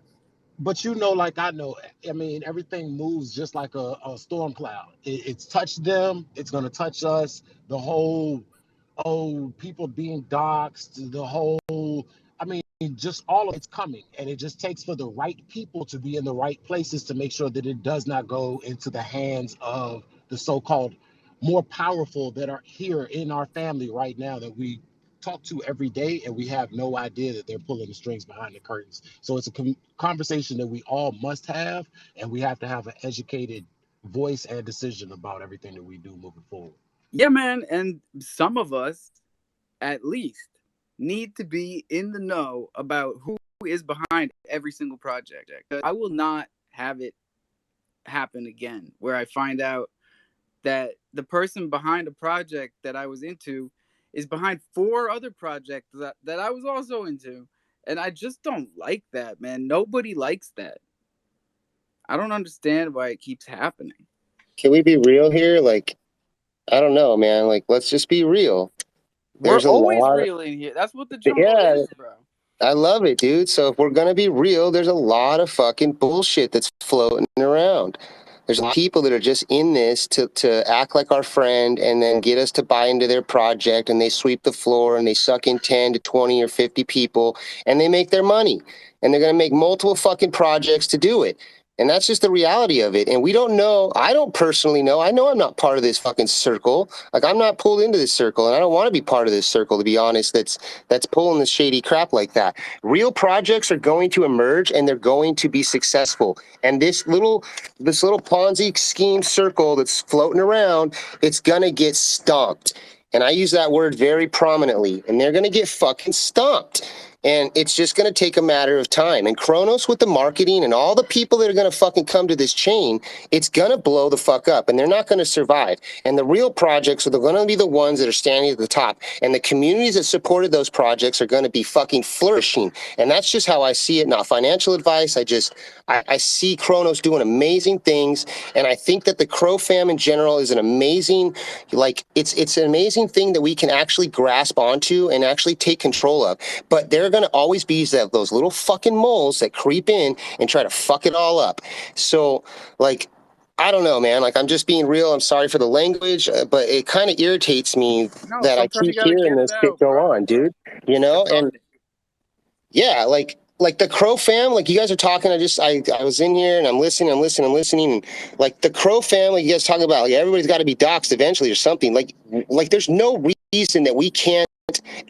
but you know, like I know, I mean, everything moves just like a storm cloud. It's touched them, it's gonna touch us. The whole, oh, people being doxxed, the whole, I mean, just all of it's coming. And it just takes for the right people to be in the right places to make sure that it does not go into the hands of the so-called more powerful that are here in our family right now that we talk to every day, and we have no idea that they're pulling the strings behind the curtains. So it's a conversation that we all must have, and we have to have an educated voice and decision about everything that we do moving forward. Yeah, man. And some of us, at least, need to be in the know about who is behind every single project. I will not have it happen again where I find out that the person behind a project that I was into is behind 4 other projects that I was also into. And I just don't like that, man. Nobody likes that. I don't understand why it keeps happening. Can we be real here? Like, I don't know, man. Like, let's just be real. We're There's a always lot. real in here. That's what the jungle Yeah, is, bro. I love it, dude. So if we're gonna be real, there's a lot of fucking bullshit that's floating around. There's people that are just in this to act like our friend and then get us to buy into their project, and they sweep the floor and they suck in 10 to 20 or 50 people and they make their money. And they're gonna make multiple fucking projects to do it. And that's just the reality of it. And we don't know. I don't personally know. I know I'm not part of this fucking circle. Like, I'm not pulled into this circle, and I don't want to be part of this circle, to be honest, that's pulling this shady crap like that. Real projects are going to emerge and they're going to be successful. And this little Ponzi scheme circle that's floating around, it's gonna get stomped. And I use that word very prominently. And they're gonna get fucking stomped. And it's just going to take a matter of time. And Kronos with the marketing and all the people that are going to fucking come to this chain, it's going to blow the fuck up and they're not going to survive. And the real projects are going to be the ones that are standing at the top. And the communities that supported those projects are going to be fucking flourishing. And that's just how I see it. Not financial advice. I see Kronos doing amazing things. And I think that the crofam in general is an amazing, like, it's an amazing thing that we can actually grasp onto and actually take control of. But they're going to always be those little fucking moles that creep in and try to fuck it all up. So, like, I don't know, man. Like, I'm just being real. I'm sorry for the language, but it kind of irritates me No, that I sometimes you keep gotta hearing get this it shit out, go bro. on, dude. You It's know? And cathartic. yeah, like the Crow fam, like you guys are talking. I was in here and I'm listening, and like the Crow family, you guys talking about like everybody's got to be doxxed eventually or something. Like there's no reason that we can't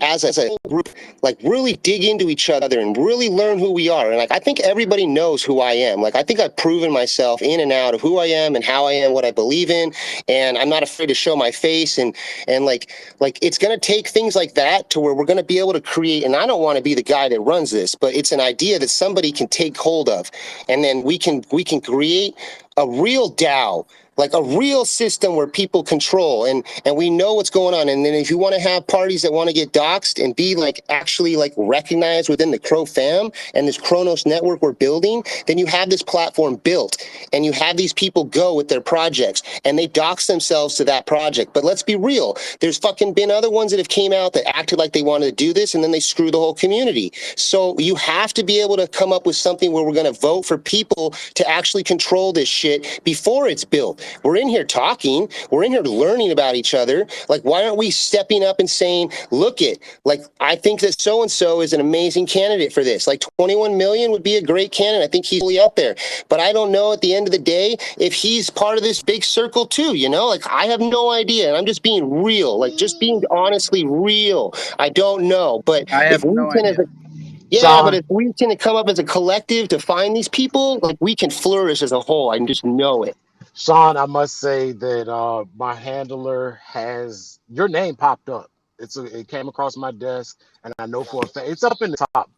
as a group like really dig into each other and really learn who we are. And like I think everybody knows who I am. Like I think I've proven myself in and out of who I am and how I am, what I believe in, and I'm not afraid to show my face. And like it's going to take things like that to where we're going to be able to create. And I don't want to be the guy that runs this, but it's an idea that somebody can take hold of, and then we can create a real DAO, like a real system where people control and we know what's going on. And then if you want to have parties that want to get doxxed and be like actually like recognized within the Crow fam and this Kronos network we're building, then you have this platform built and you have these people go with their projects and they dox themselves to that project. But let's be real, there's fucking been other ones that have came out that acted like they wanted to do this and then they screw the whole community. So you have to be able to come up with something where we're going to vote for people to actually control this shit before it's built. We're in here talking. We're in here learning about each other. Like, why aren't we stepping up and saying, look it, like, I think that so-and-so is an amazing candidate for this. Like 21 million would be a great candidate. I think he's really up there. But I don't know at the end of the day if he's part of this big circle too, you know? Like, I have no idea. And I'm just being real, like just being honestly real. I don't know. But I if have we no can as idea. a yeah, but Sean, if we can come up as a collective to find these people, like we can flourish as a whole. I can just know it. Sean, I must say that my handler has your name popped up. It came across my desk, and I know for a fact it's up in the top.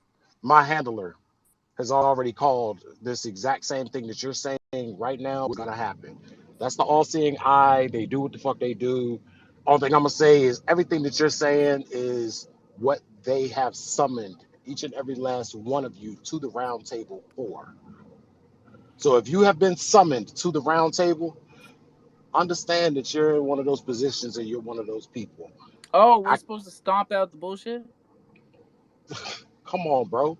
My handler. has already called this exact same thing that you're saying right now is gonna happen. That's the all-seeing eye. They do what the fuck they do. All thing I'm gonna say is everything that you're saying is what they have summoned each and every last one of you to the round table for. So if you have been summoned to the round table, understand that you're in one of those positions and you're one of those people. Oh, we're I supposed to stomp out the bullshit? Come on, bro.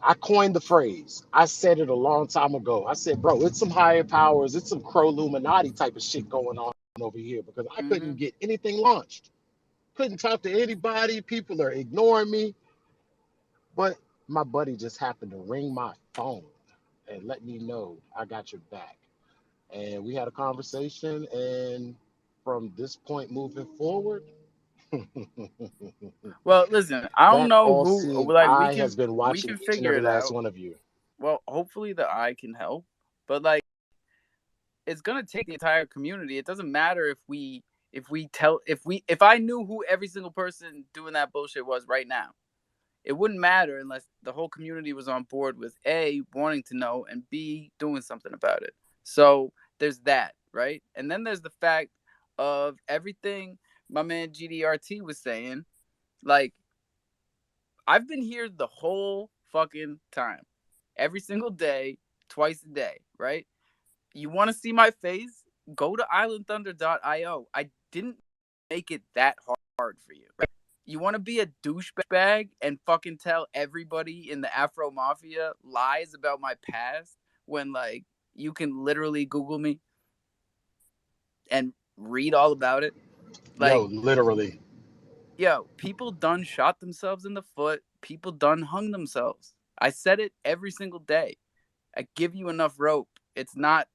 I coined the phrase. I said it a long time ago. I said, bro, it's some higher powers, it's some crow Illuminati type of shit going on over here because I couldn't get anything launched. Couldn't talk to anybody. People are ignoring me. But my buddy just happened to ring my phone and let me know I got your back. And we had a conversation. And from this point moving forward, Well, listen, I don't that know who. all-seeing Like, eye has been we watching can each and figure every it last out. one of you. Well, hopefully the eye can help, but like, it's gonna take the entire community. It doesn't matter if I knew who every single person doing that bullshit was right now. It wouldn't matter unless the whole community was on board with A, wanting to know, and B, doing something about it. So there's that, right? And then there's the fact of everything my man GDRT was saying. Like, I've been here the whole fucking time. Every single day, twice a day, right? You want to see my face? Go to islandthunder.io. I didn't make it that hard for you. Right? You want to be a douchebag and fucking tell everybody in the Afro Mafia lies about my past when, like, you can literally Google me and read all about it? Yo, Like, literally. yo, people done shot themselves in the foot. People done hung themselves. I said it every single day. I give you enough rope. It's not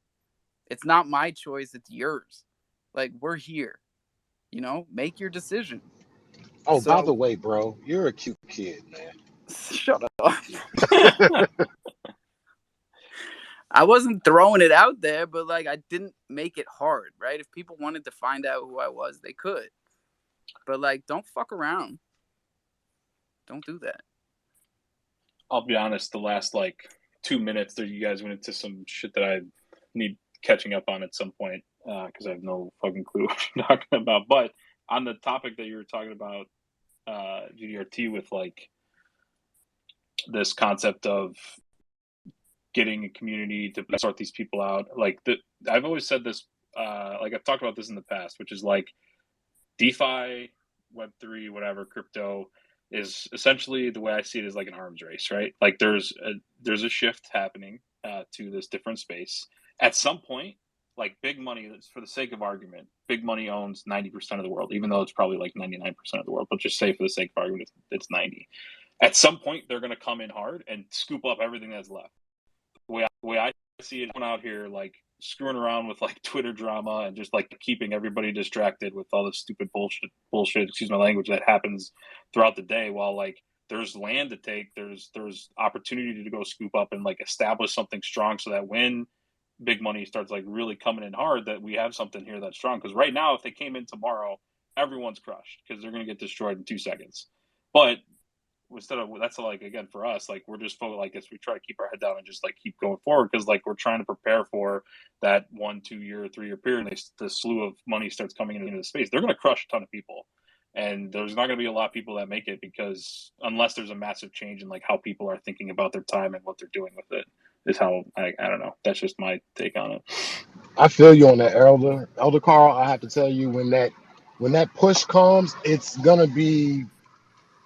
my choice, it's yours. Like, we're here. Make your decision. Oh, by the So way, bro, you're a cute kid, man. shut up. I wasn't throwing it out there, but like, I didn't make it hard, right? If people wanted to find out who I was, they could. But like, don't fuck around. Don't do that. I'll be honest, the last like 2 minutes there, you guys went into some shit that I need catching up on at some point because I have no fucking clue what you're talking about. But on the topic that you were talking about, GDRT, with like this concept of getting a community to sort these people out, like I've always said this, like I've talked about this in the past, which is like DeFi, Web3, whatever, crypto is essentially, the way I see it, is like an arms race, right? Like there's a shift happening to this different space. At some point, like big money, for the sake of argument, big money owns 90% of the world, even though it's probably like 99% of the world. But just say for the sake of argument, it's 90. At some point, they're going to come in hard and scoop up everything that's left. The way I see it, out here, like screwing around with like Twitter drama and just like keeping everybody distracted with all this stupid bullshit, excuse my language, that happens throughout the day, while like there's land to take, there's opportunity to go scoop up and like establish something strong, so that when big money starts like really coming in hard, that we have something here that's strong. Because right now, if they came in tomorrow, everyone's crushed because they're going to get destroyed in 2 seconds. But instead of, that's like, again, for us, like we're just like, as we try to keep our head down and just like keep going forward, because like we're trying to prepare for that 1, 2 year, 3 year period, and the slew of money starts coming into the space. They're going to crush a ton of people, and there's not going to be a lot of people that make it, because unless there's a massive change in like how people are thinking about their time and what they're doing with it, is how I don't know. That's just my take on it. I feel you on that, Elder Carl. I have to tell you, when that push comes, it's gonna be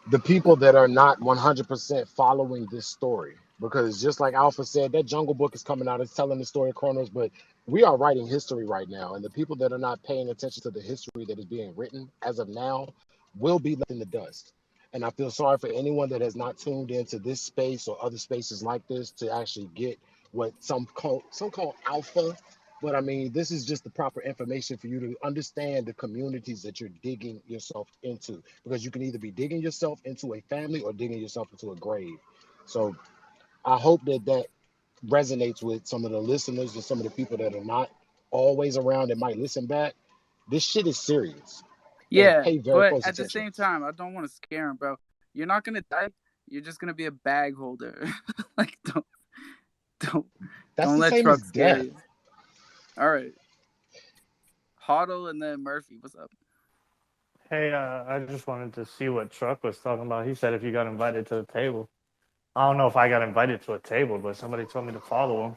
the people that are not 100% following this story. Because just like Alpha said, that Jungle Book is coming out. It's telling the story of Chronos, but we are writing history right now. And the people that are not paying attention to the history that is being written as of now will be left in the dust. And I feel sorry for anyone that has not tuned into this space or other spaces like this to actually get what some call alpha. But I mean, this is just the proper information for you to understand the communities that you're digging yourself into, because you can either be digging yourself into a family or digging yourself into a grave. So I hope that resonates with some of the listeners and some of the people that are not always around that might listen back. This shit is serious, and Yeah, pay very but close at the attention. same time, I don't want to scare him, bro. You're not gonna die. You're just gonna be a bag holder. Like, Don't the let same as truck scare death. you. All right. Hoddle and then Murphy. What's up? Hey, I just wanted to see what Truck was talking about. He said if you got invited to the table. I don't know if I got invited to a table, but somebody told me to follow him.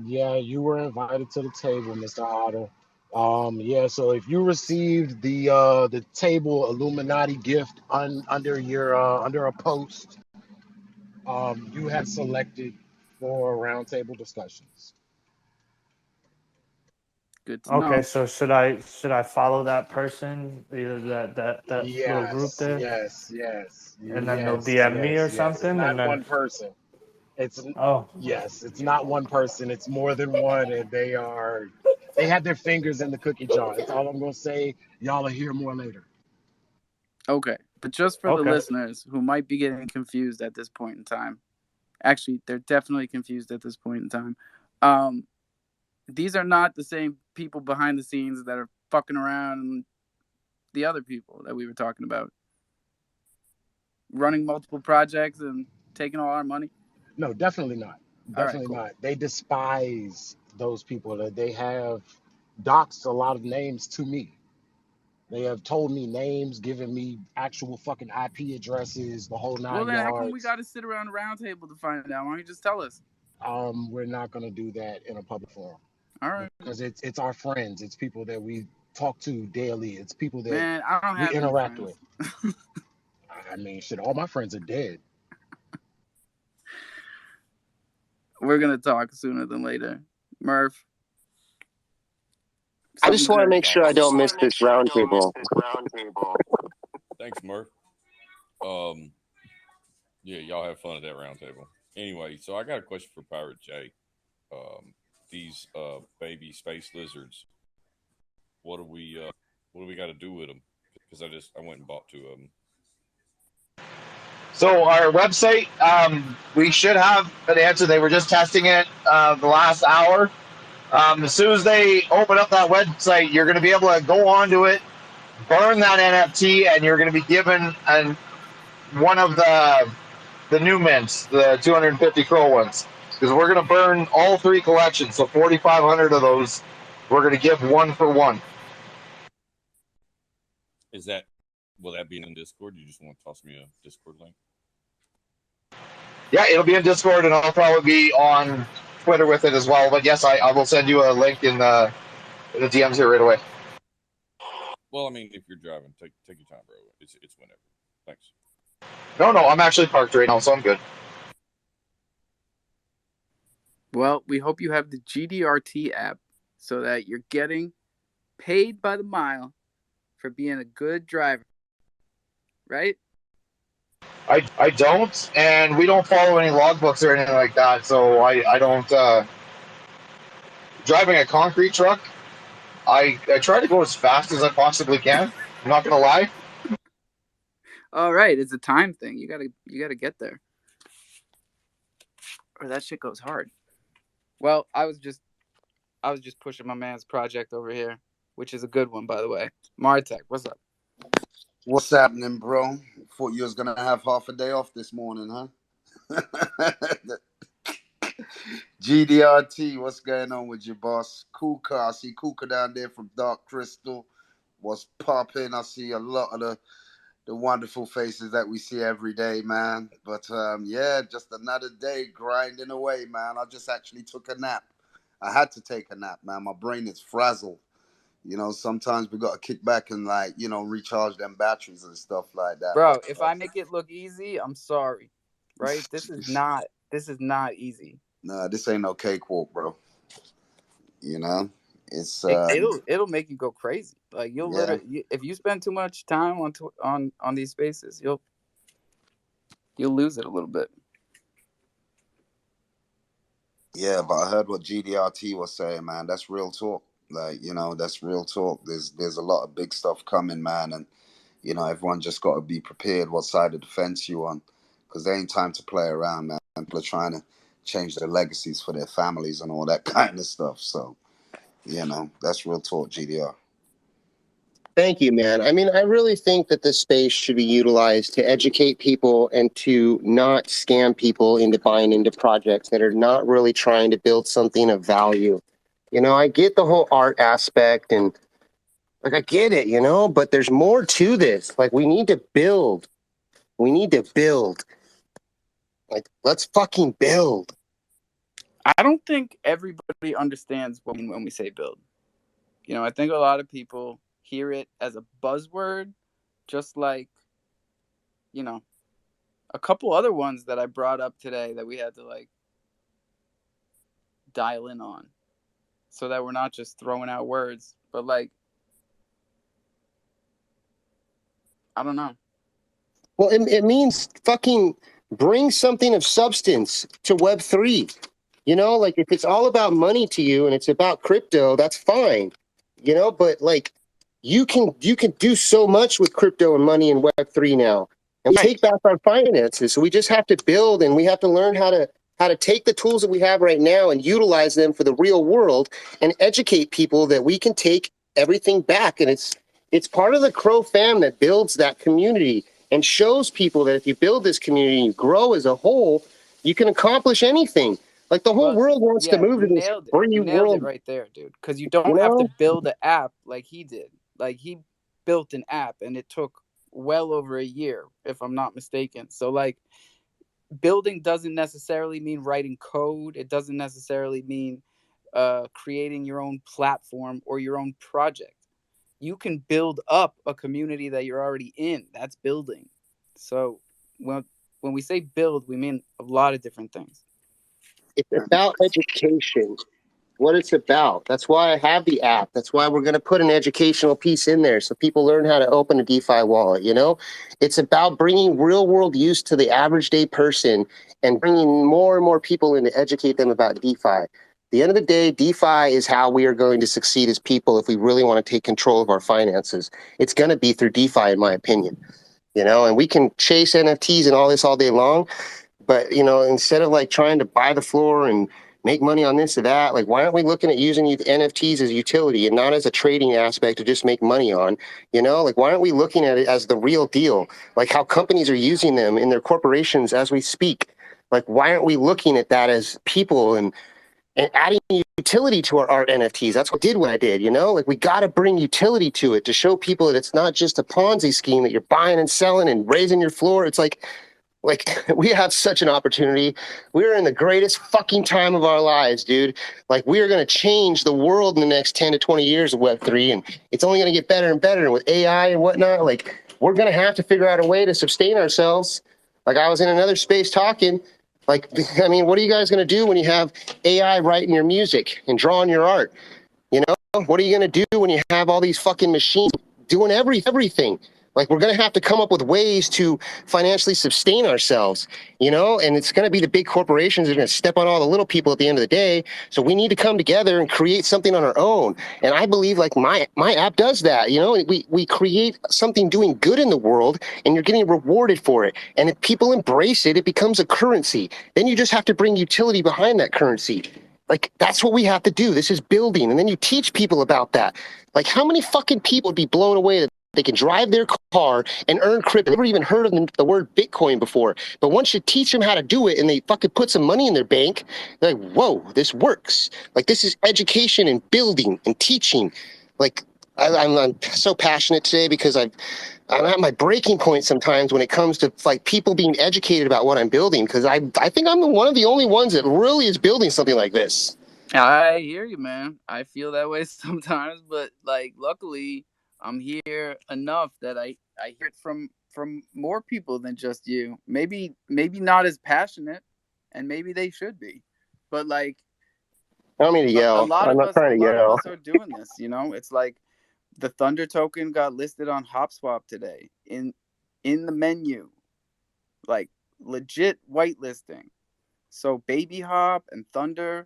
Yeah, you were invited to the table, Mr. Otto. Yeah, so if you received the table Illuminati gift under your under a post, you had selected for roundtable discussions. Good to Okay, know. so should I follow that person, either that little group Yes, there, yes, yes, and then they'll yes, DM me or yes, yes. It's something, not and then one person. It's oh, yes, it's not one person. It's more than one, and they have their fingers in the cookie jar. That's all I'm gonna say. Y'all will hear more later. Okay. But just for the okay. listeners who might be getting confused at this point in time, actually, they're definitely confused at this point in time. These are not the same people behind the scenes that are fucking around and the other people that we were talking about. Running multiple projects and taking all our money. No, definitely not. All right, Definitely cool. not. They despise those people. That they have doxed a lot of names to me. They have told me names, given me actual fucking IP addresses, the whole Well, nine then how come we yards. got to sit around a round table to find out? Why don't you just tell us? We're not gonna do that in a public forum All right. because it's our friends. It's people that we talk to daily. It's people that Man, I don't we have any interact friends. with. I mean, shit, all my friends are dead. We're going to talk sooner than later. Murph. I just want to make sure I I just don't want miss to make this sure I don't miss roundtable. this round table. Thanks, Murph. Yeah, y'all have fun at that round table. Anyway, so I got a question for Pirate J. These baby space lizards. What do we got to do with them? Because I went and bought 2 of them. So our website, we should have an answer. They were just testing it the last hour. As soon as they open up that website, you're going to be able to go onto it, burn that NFT, and you're going to be given one of the new mints, the 250 crow ones, because we're going to burn all 3 collections. So 4,500 of those, we're going to give 1 for 1. Will that be in Discord? You just want to toss me a Discord link? Yeah, it'll be in Discord, and I'll probably be on Twitter with it as well. But yes, I will send you a link in the DMs here right away. Well, I mean, if you're driving, take your time, bro. It's whenever. Thanks. No, I'm actually parked right now, so I'm good. Well, we hope you have the GDRT app so that you're getting paid by the mile for being a good driver. Right? I don't, and we don't follow any logbooks or anything like that, so I don't. Driving a concrete truck, I try to go as fast as I possibly can. I'm not gonna lie. All right, it's a time thing. You gotta get there, or that shit goes hard. Well, I was just pushing my man's project over here, which is a good one, by the way. Martech, what's up? What's happening, bro? Thought you was gonna have half a day off this morning, huh? GDRT, what's going on with you, boss? Kuka, I see Kuka down there from Dark Crystal. What's popping? I see a lot of the wonderful faces that we see every day, man. But yeah, just another day grinding away, man. I just actually took a nap. I had to take a nap, man. My brain is frazzled. You know, sometimes we got to kick back and recharge them batteries and stuff like that. Bro, if I make it look easy, I'm sorry. Right? This is not easy. Nah, this ain't no cakewalk, bro. You know, it's It'll make you go crazy. Like you'll yeah, literally, if you spend too much time on these spaces, you'll lose it a little bit. yeah. But I heard what GDRT was saying, man. That's real talk. Like, that's real talk. There's a lot of big stuff coming, man, and everyone just got to be prepared what side of the fence you on, because there ain't time to play around, man. People are trying to change their legacies for their families and all that kind of stuff. So, that's real talk, GDR. Thank you, man. I mean, I really think that this space should be utilized to educate people and to not scam people into buying into projects that are not really trying to build something of value. You know, I get the whole art aspect and like I get it, you know, but there's more to this. Like we need to build. We need to build. Like let's fucking build. I don't think everybody understands what we mean when we say build. You know, I think a lot of people hear it as a buzzword, just like, you know, a couple other ones that I brought up today that we had to like dial in on so that we're not just throwing out words, but like, I don't know. Well, it means fucking bring something of substance to Web3. You know, like if it's all about money to you and it's about crypto, that's fine. You know, but like you can do so much with crypto and money in Web3 now. And we take back our finances. So we just have to build and we have to learn how to take the tools that we have right now and utilize them for the real world and educate people that we can take everything back. And it's part of the crofam that builds that community and shows people that if you build this community and you grow as a whole, you can accomplish anything. Like the whole world wants to move to this free You nailed world. it right there, dude. Because you don't have to build an app like he did. Like he built an app and it took well over a year, if I'm not mistaken. So like building doesn't necessarily mean writing code. It doesn't necessarily mean creating your own platform or your own project. You can build up a community that you're already in. That's building. So when we say build, we mean a lot of different things. It's about education, what it's about. That's why I have the app. That's why we're going to put an educational piece in there so people learn how to open a DeFi wallet. You know, it's about bringing real world use to the average day person and bringing more and more people in to educate them about DeFi. At the end of the day, DeFi is how we are going to succeed as people if we really want to take control of our finances. It's going to be through DeFi, in my opinion. You know, and we can chase NFTs and all this all day long. But, you know, instead of like trying to buy the floor and make money on this or that, like, why aren't we looking at using NFTs as utility and not as a trading aspect to just make money on? You know, like, why aren't we looking at it as the real deal? Like how companies are using them in their corporations as we speak. Like, why aren't we looking at that as people and adding utility to our art NFTs? That's what I did, you know? Like, we got to bring utility to it to show people that it's not just a Ponzi scheme that you're buying and selling and raising your floor. It's like we have such an opportunity. We're in the greatest fucking time of our lives, dude. Like we are going to change the world in the next 10 to 20 years of Web3, and it's only going to get better and better. And with AI and whatnot, like we're going to have to figure out a way to sustain ourselves. Like I was in another space talking, like, I mean, what are you guys going to do when you have AI writing your music and drawing your art? You know, what are you going to do when you have all these fucking machines doing everything? Like, we're going to have to come up with ways to financially sustain ourselves, you know, and it's going to be the big corporations that are going to step on all the little people at the end of the day. So we need to come together and create something on our own. And I believe like my app does that, you know, we create something doing good in the world and you're getting rewarded for it. And if people embrace it, it becomes a currency. Then you just have to bring utility behind that currency. Like, that's what we have to do. This is building. And then you teach people about that. Like, how many fucking people would be blown away that they can drive their car and earn crypto? Never even heard of the word Bitcoin before. But once you teach them how to do it and they fucking put some money in their bank, they're like, whoa, this works. Like, this is education and building and teaching. Like, I'm so passionate today because I'm at my breaking point sometimes when it comes to like people being educated about what I'm building, because I think I'm one of the only ones that really is building something like this. I hear you, man. I feel that way sometimes, but like luckily I'm here enough that I hear it from more people than just you. Maybe not as passionate, and maybe they should be, but like I don't mean to yell. I'm not trying to yell. A lot of us are doing this. You know, it's like the Thunder token got listed on HopSwap today in the menu, like legit whitelisting. So Baby Hop and Thunder,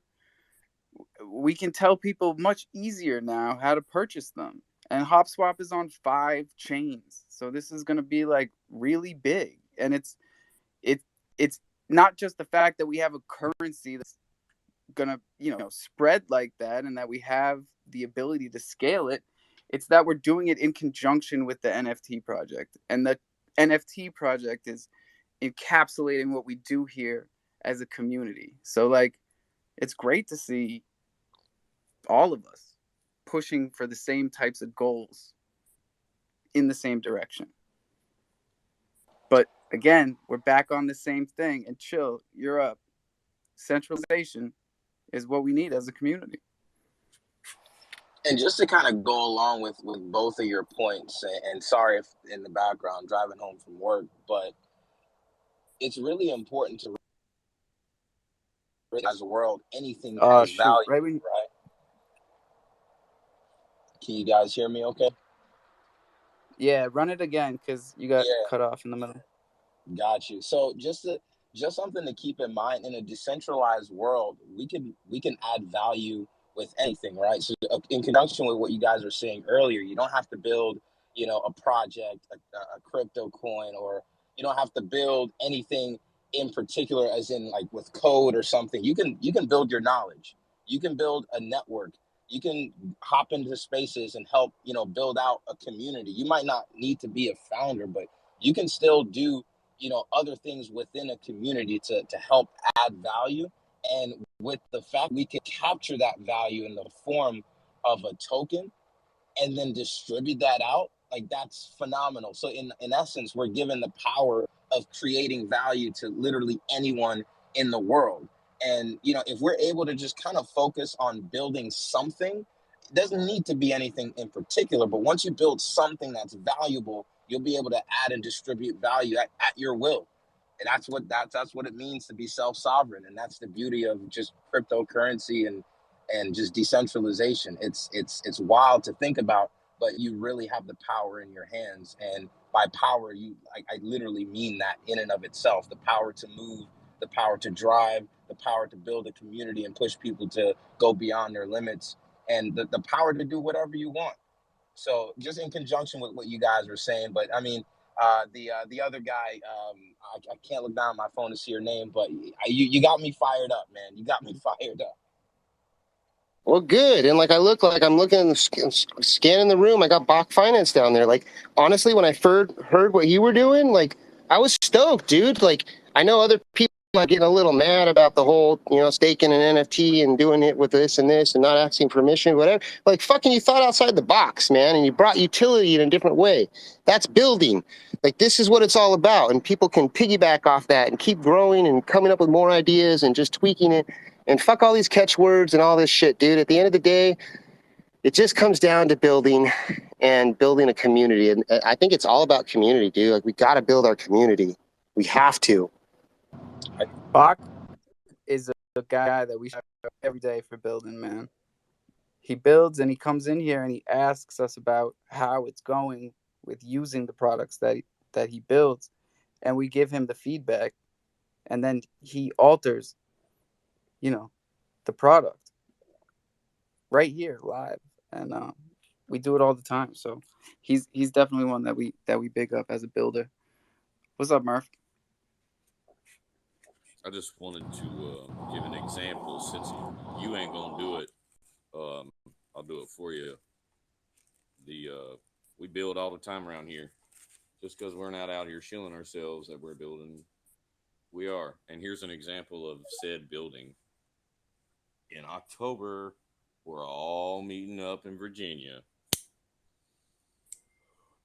we can tell people much easier now how to purchase them. And HopSwap is on 5 chains. So this is going to be like really big. And it's not just the fact that we have a currency that's going to, you know, spread like that and that we have the ability to scale it. It's that we're doing it in conjunction with the NFT project. And the NFT project is encapsulating what we do here as a community. So, like, it's great to see all of us pushing for the same types of goals in the same direction. But again, we're back on the same thing. And chill, you're up. Centralization is what we need as a community. And just to kind of go along with both of your points, and sorry if in the background driving home from work, but it's really important to realize the world anything that has Shoot, value, right when right? Can you guys hear me okay? Yeah, run it again because you got Yeah, cut off in the middle. got you. So just something to keep in mind, in a decentralized world, we can add value with anything, right? So in conjunction with what you guys were saying earlier, you don't have to build, a project, a crypto coin, or you don't have to build anything in particular, as in like with code or something. You can build your knowledge. You can build a network. You can hop into spaces and help, build out a community. You might not need to be a founder, but you can still do, other things within a community to help add value. And with the fact we can capture that value in the form of a token and then distribute that out, like, that's phenomenal. So in essence, we're given the power of creating value to literally anyone in the world. And if we're able to just kind of focus on building something, it doesn't need to be anything in particular, but once you build something that's valuable, you'll be able to add and distribute value at your will. And that's what it means to be self-sovereign. And that's the beauty of just cryptocurrency and just decentralization. It's wild to think about, but you really have the power in your hands. And by power, I literally mean that in and of itself. The power to move, the power to drive, the power to build a community and push people to go beyond their limits, and the power to do whatever you want. So just in conjunction with what you guys were saying, but I mean, the other guy, I can't look down at my phone to see your name, but you got me fired up, man. You got me fired up. Well, good. And like I'm looking, scanning the room. I got Bach Finance down there. Like, honestly, when I heard what you were doing, like, I was stoked, dude. Like, I know other people are getting a little mad about the whole, staking an NFT and doing it with this and not asking permission, whatever. Like, fucking, you thought outside the box, man, and you brought utility in a different way. That's building. Like, this is what it's all about. And people can piggyback off that and keep growing and coming up with more ideas and just tweaking it. And fuck all these catchwords and all this shit, dude. At the end of the day, it just comes down to building a community. And I think it's all about community, dude. Like, we got to build our community. We have to. Bach is a guy that we shout out every day for building, man. He builds and he comes in here and he asks us about how it's going with using the products that he builds. And we give him the feedback. And then he alters, the product right here live. And we do it all the time. So he's definitely one that we big up as a builder. What's up, Murph? I just wanted to give an example. Since you ain't gonna do it, I'll do it for you. We build all the time around here. Just because we're not out here shilling ourselves that we're building, we are. And here's an example of said building. In October, we're all meeting up in Virginia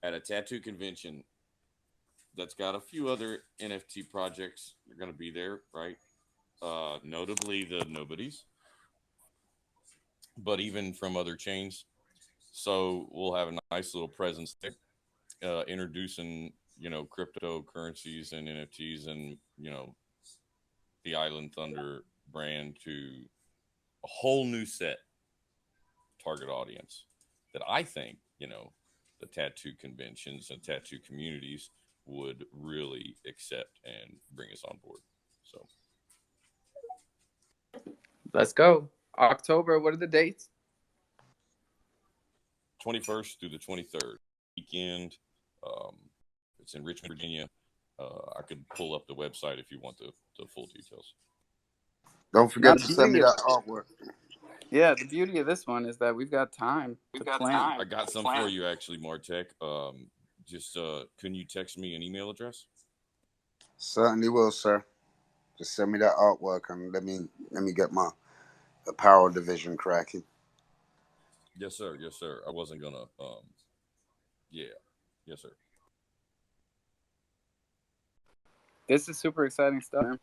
at a tattoo convention that's got a few other NFT projects. They're going to be there, right? Notably the Nobodies, but even from other chains. So we'll have a nice little presence there, introducing, cryptocurrencies and NFTs and, the Island Thunder brand to a whole new set target audience that I think, the tattoo conventions and tattoo communities would really accept and bring us on board. So Let's go. October, what are the dates? 21st through the 23rd weekend. It's in Richmond, Virginia. I could pull up the website if you want the full details. Don't forget to send me that artwork. Yeah, the beauty of this one is that we've got time to plan. I got some for you actually, Martech. Just can you text me an email address? Certainly will, sir. Just send me that artwork and let me get my apparel division cracking. Yes, sir. Yes, sir. I wasn't gonna. Yeah. Yes, sir. This is super exciting stuff, man.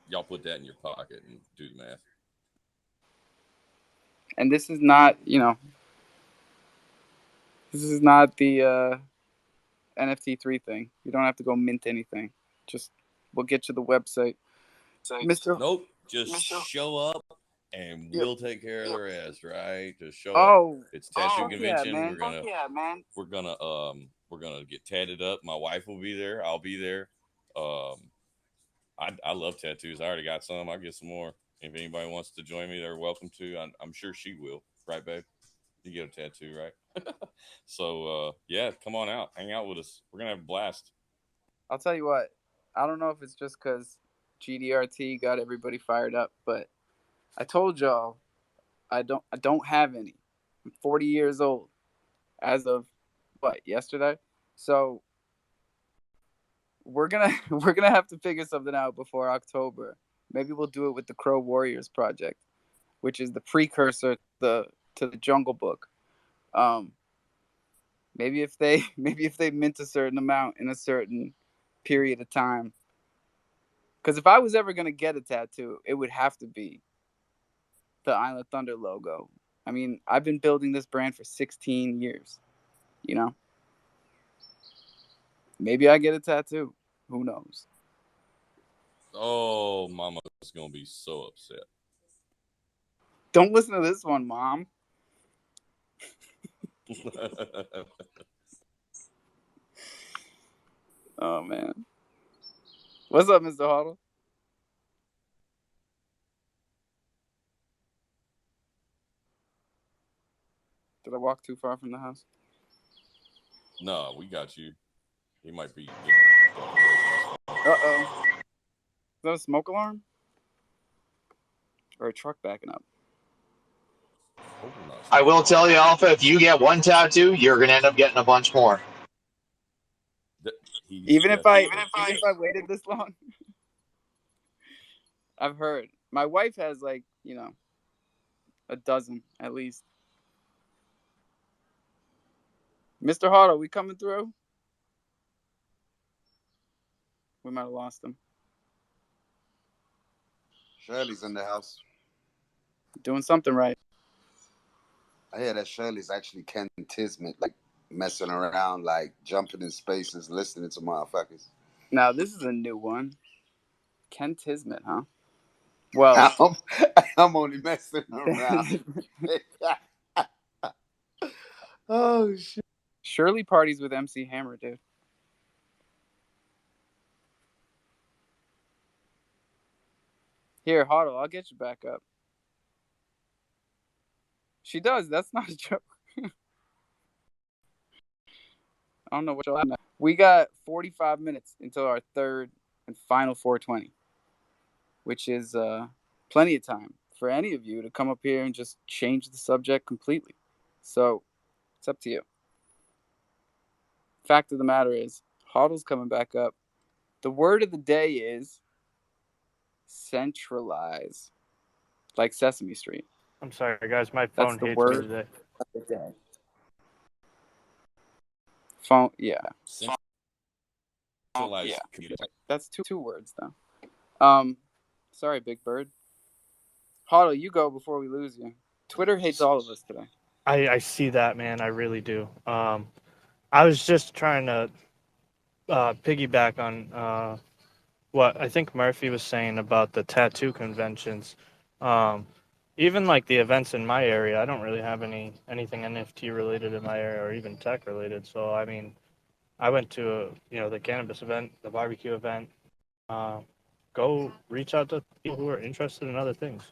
Y'all put that in your pocket and do the math. And this is not, this is not the NFT 3 thing. You don't have to go mint anything. Just we'll get you the website. Mr. Nope. Just show up and Yep. we'll take care of the rest, right? Just show up. Oh, It's tattoo yeah, convention. man. We're gonna get tatted up. My wife will be there. I'll be there. I love tattoos. I already got some. I'll get some more. If anybody wants to join me, they're welcome to. I'm sure she will. Right, babe? You get a tattoo, right? So yeah, come on out. Hang out with us. We're gonna have a blast. I'll tell you what. I don't know if it's just because GDRT got everybody fired up, but I told y'all I don't have any. I'm 40 years old as of yesterday. So we're gonna have to figure something out before October. Maybe we'll do it with the Crow Warriors project, which is the precursor to the Jungle Book. Maybe if they mint a certain amount in a certain period of time. Because if I was ever gonna get a tattoo, it would have to be the Island Thunder logo. I mean, I've been building this brand for 16 years. Maybe I get a tattoo. Who knows? Oh, Mama's gonna be so upset. Don't listen to this one, Mom. Oh man, what's up, Mr. Huddle? Did I walk too far from the house? No, we got you. He might be, Uh-oh. Is that a smoke alarm? Or a truck backing up? I will tell you, Alpha, if you get one tattoo, you're going to end up getting a bunch more. Even if I waited this long? I've heard. My wife has a dozen at least. Mr. Hardo, we coming through? We might have lost him. Shirley's in the house. Doing something right. I hear that Shirley's actually Ken Tismet, like messing around, like jumping in spaces, listening to motherfuckers. Now, this is a new one. Ken Tismet, huh? Well, I'm only messing around. Oh, shit. Shirley parties with MC Hammer, dude. Here, Huddle, I'll get you back up. She does. That's not a joke. I don't know what you're laughing at. We got 45 minutes until our third and final 420, which is plenty of time for any of you to come up here and just change the subject completely. So it's up to you. Fact of the matter is, Huddle's coming back up. The word of the day is centralize, like Sesame Street. I'm sorry, guys. My phone hates me today. Of the day. Phone, yeah. Centralized. That's two words, though. Sorry, Big Bird. Huddle, you go before we lose you. Twitter hates all of us today. I see that, man. I really do. I was just trying to piggyback on what I think Murphy was saying about the tattoo conventions. Even like the events in my area, I don't really have anything NFT related in my area or even tech related. So I mean, I went to the cannabis event, the barbecue event. Go reach out to people who are interested in other things.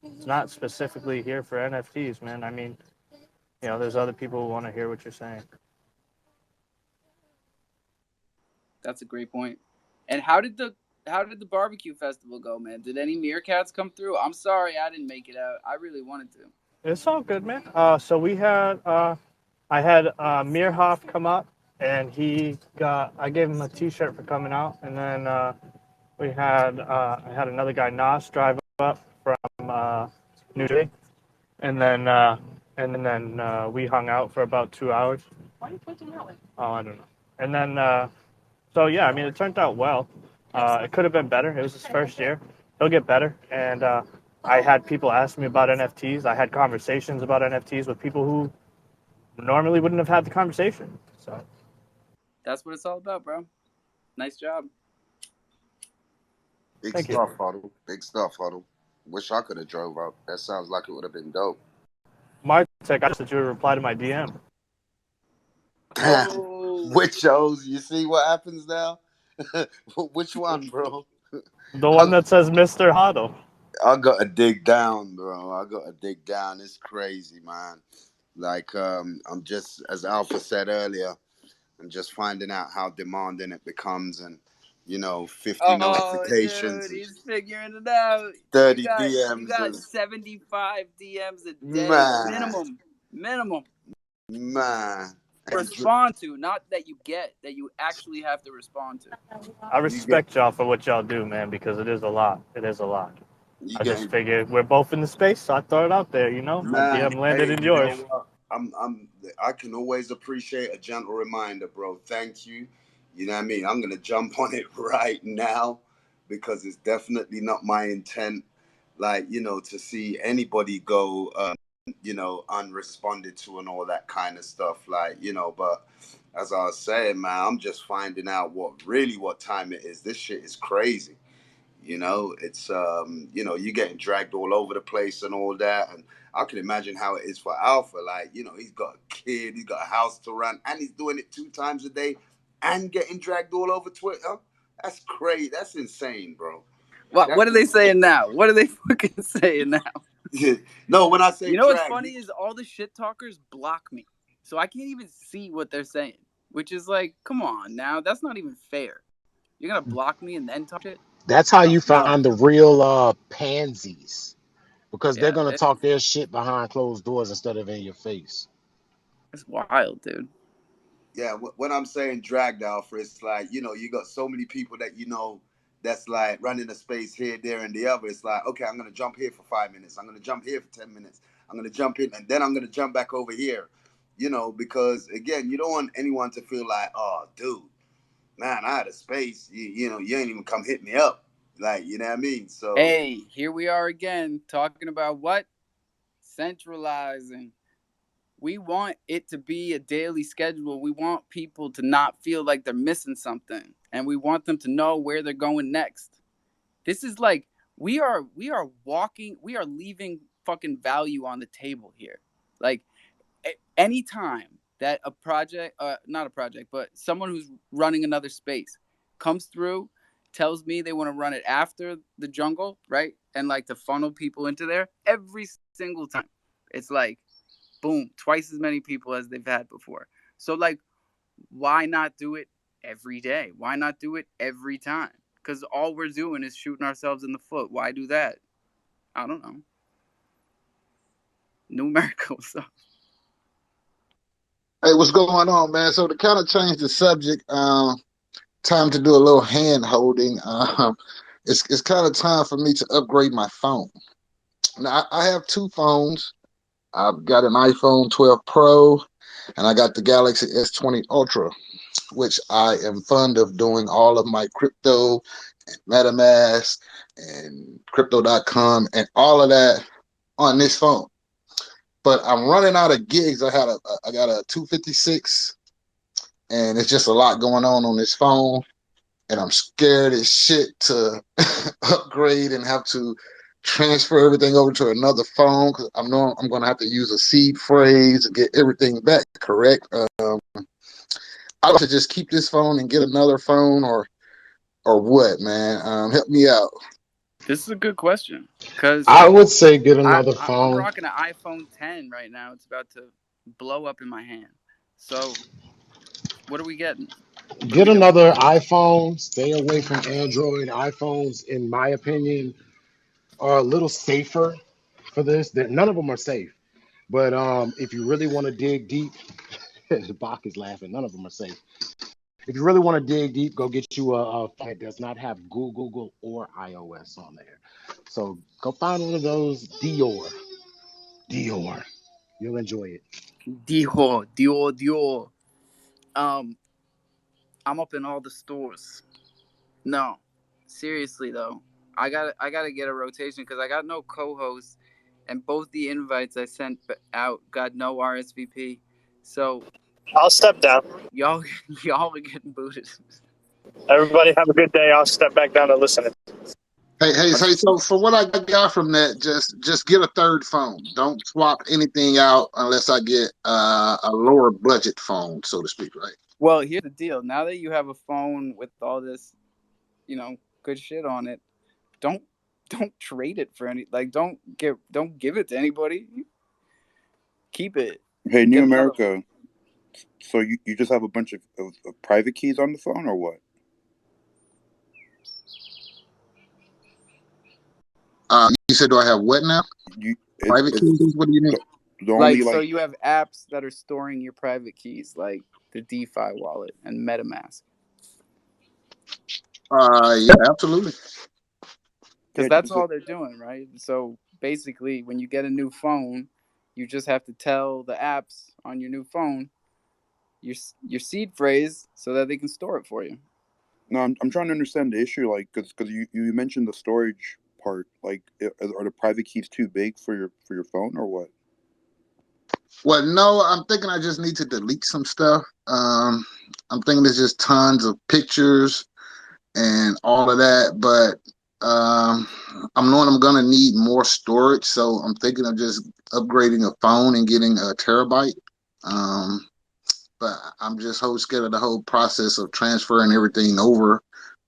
It's not specifically here for NFTs, man. I mean, there's other people who want to hear what you're saying. That's a great point. And how did the How did the barbecue festival go, man? Did any meerkats come through? I'm sorry I didn't make it out. I really wanted to. It's all good, man. So we had I had Meerhoff come up, and I gave him a T-shirt for coming out, and then I had another guy Nas drive up from New Jersey, and then we hung out for about 2 hours. Why are you pointing that way? Oh, I don't know. And then so yeah, I mean it turned out well. It could have been better. It was his first year. He'll get better, and I had people ask me about NFTs. I had conversations about NFTs with people who normally wouldn't have had the conversation. So that's what it's all about, bro. Nice job. Big Thank you. stuff, Huddle. Big stuff, Huddle. Wish I could have drove up. That sounds like it would have been dope. Martech, I just that you would reply to my DM. Oh. Which shows? You see what happens now? Which one, bro? The one that says Mr. Huddle. I gotta dig down, bro. I gotta dig down. It's crazy, man. Like, I'm just, as Alpha said earlier, I'm just finding out how demanding it becomes, and 50 notifications, Dude, he's figuring it out. 30 You DMs, got 75 DMs a day man, minimum. man. Respond to, not that you get, that you actually have to respond to. I respect y'all for what y'all do, man, because it is a lot. It is a lot. I just figured we're both in the space, so I throw it out there. My Man, DM landed in you know yours. what? I can always appreciate a gentle reminder, bro. Thank you. You know what I mean? I'm gonna jump on it right now because it's definitely not my intent, like, to see anybody go, unresponded to and all that kind of stuff. Like, but as I was saying, man, I'm just finding out what time it is. This shit is crazy. It's you're getting dragged all over the place and all that, and I can imagine how it is for Alpha. Like, he's got a kid, he's got a house to run, and he's doing it 2 times a day and getting dragged all over Twitter. That's crazy. That's insane, bro. What are they saying now? What are they fucking saying now? No, when I say what's funny is all the shit talkers block me, so I can't even see what they're saying, which is like, come on now, that's not even fair. You're gonna block me and then talk shit? That's how you No. find the real pansies, because they're Yeah, gonna talk their shit behind closed doors instead of in your face. it's wild, dude. Yeah, when I'm saying dragged, Alpha, it's like, you got so many people that that's like running a space here, there, and the other. It's like, okay, I'm gonna jump here for 5 minutes. I'm gonna jump here for 10 minutes. I'm gonna jump in, and then I'm gonna jump back over here. Because again, you don't want anyone to feel like, oh, dude, man, I had a space. You ain't even come hit me up. Like, you know what I mean? So hey, here we are again talking about what? Centralizing. We want it to be a daily schedule. We want people to not feel like they're missing something, and we want them to know where they're going next. This is like we are leaving fucking value on the table here. Like anytime that a project, not a project, but someone who's running another space comes through, tells me they want to run it after the jungle, right? And like to funnel people into there every single time. It's like, boom, twice as many people as they've had before. So like, why not do it every day? Why not do it every time? Because all we're doing is shooting ourselves in the foot. Why do that? I don't know. Numerical stuff. Hey, what's going on, man? So to kind of change the subject, time to do a little hand holding. It's kind of time for me to upgrade my phone. Now I have two phones. I've got an iPhone 12 Pro, and I got the Galaxy S20 Ultra, which I am fond of doing all of my crypto, and MetaMask, and Crypto.com, and all of that on this phone. But I'm running out of gigs. I got a 256, and it's just a lot going on this phone, and I'm scared as shit to upgrade and have to transfer everything over to another phone, because I know I'm going to have to use a seed phrase to get everything back correct. I should just keep this phone and get another phone, or what, man? Help me out. This is a good question, because I would say get another I'm phone. rocking an iPhone 10 right now. It's about to blow up in my hand. So what are we getting? Get another iPhone. Stay away from Android. iPhones, in my opinion, are a little safer for this. None of them are safe. But if you really want to dig deep, Bach is laughing. None of them are safe. If you really want to dig deep, go get you a phone that does not have Google or iOS on there. So go find one of those Dior. You'll enjoy it. Dior. I'm up in all the stores. No, seriously though, I gotta get a rotation because I got no co-host, and both the invites I sent out got no RSVP. So I'll step down. y'all y'all are getting booted. Everybody have a good day. I'll step back down to listen. Hey, so for what I got from that, just get a third phone. Don't swap anything out unless I get a lower budget phone, so to speak, right? Well, here's the deal. Now that you have a phone with all this, good shit on it, don't trade it for any. Like, don't give it to anybody. Keep it. Hey, New Get another one. America. So you just have a bunch of private keys on the phone, or what? You said, do I have what now? Private keys? What do you mean? So you have apps that are storing your private keys, like the DeFi wallet and MetaMask. Yeah, absolutely. Because that's all they're doing, right? So basically, when you get a new phone, you just have to tell the apps on your new phone your seed phrase so that they can store it for you. No, I'm trying to understand the issue, like, because you mentioned the storage part. Like, are the private keys too big for your phone, or what? Well, no, I'm thinking I just need to delete some stuff. I'm thinking there's just tons of pictures and all of that, but I'm knowing I'm gonna need more storage, so I'm thinking of just upgrading a phone and getting a terabyte. But I'm just scared of the whole process of transferring everything over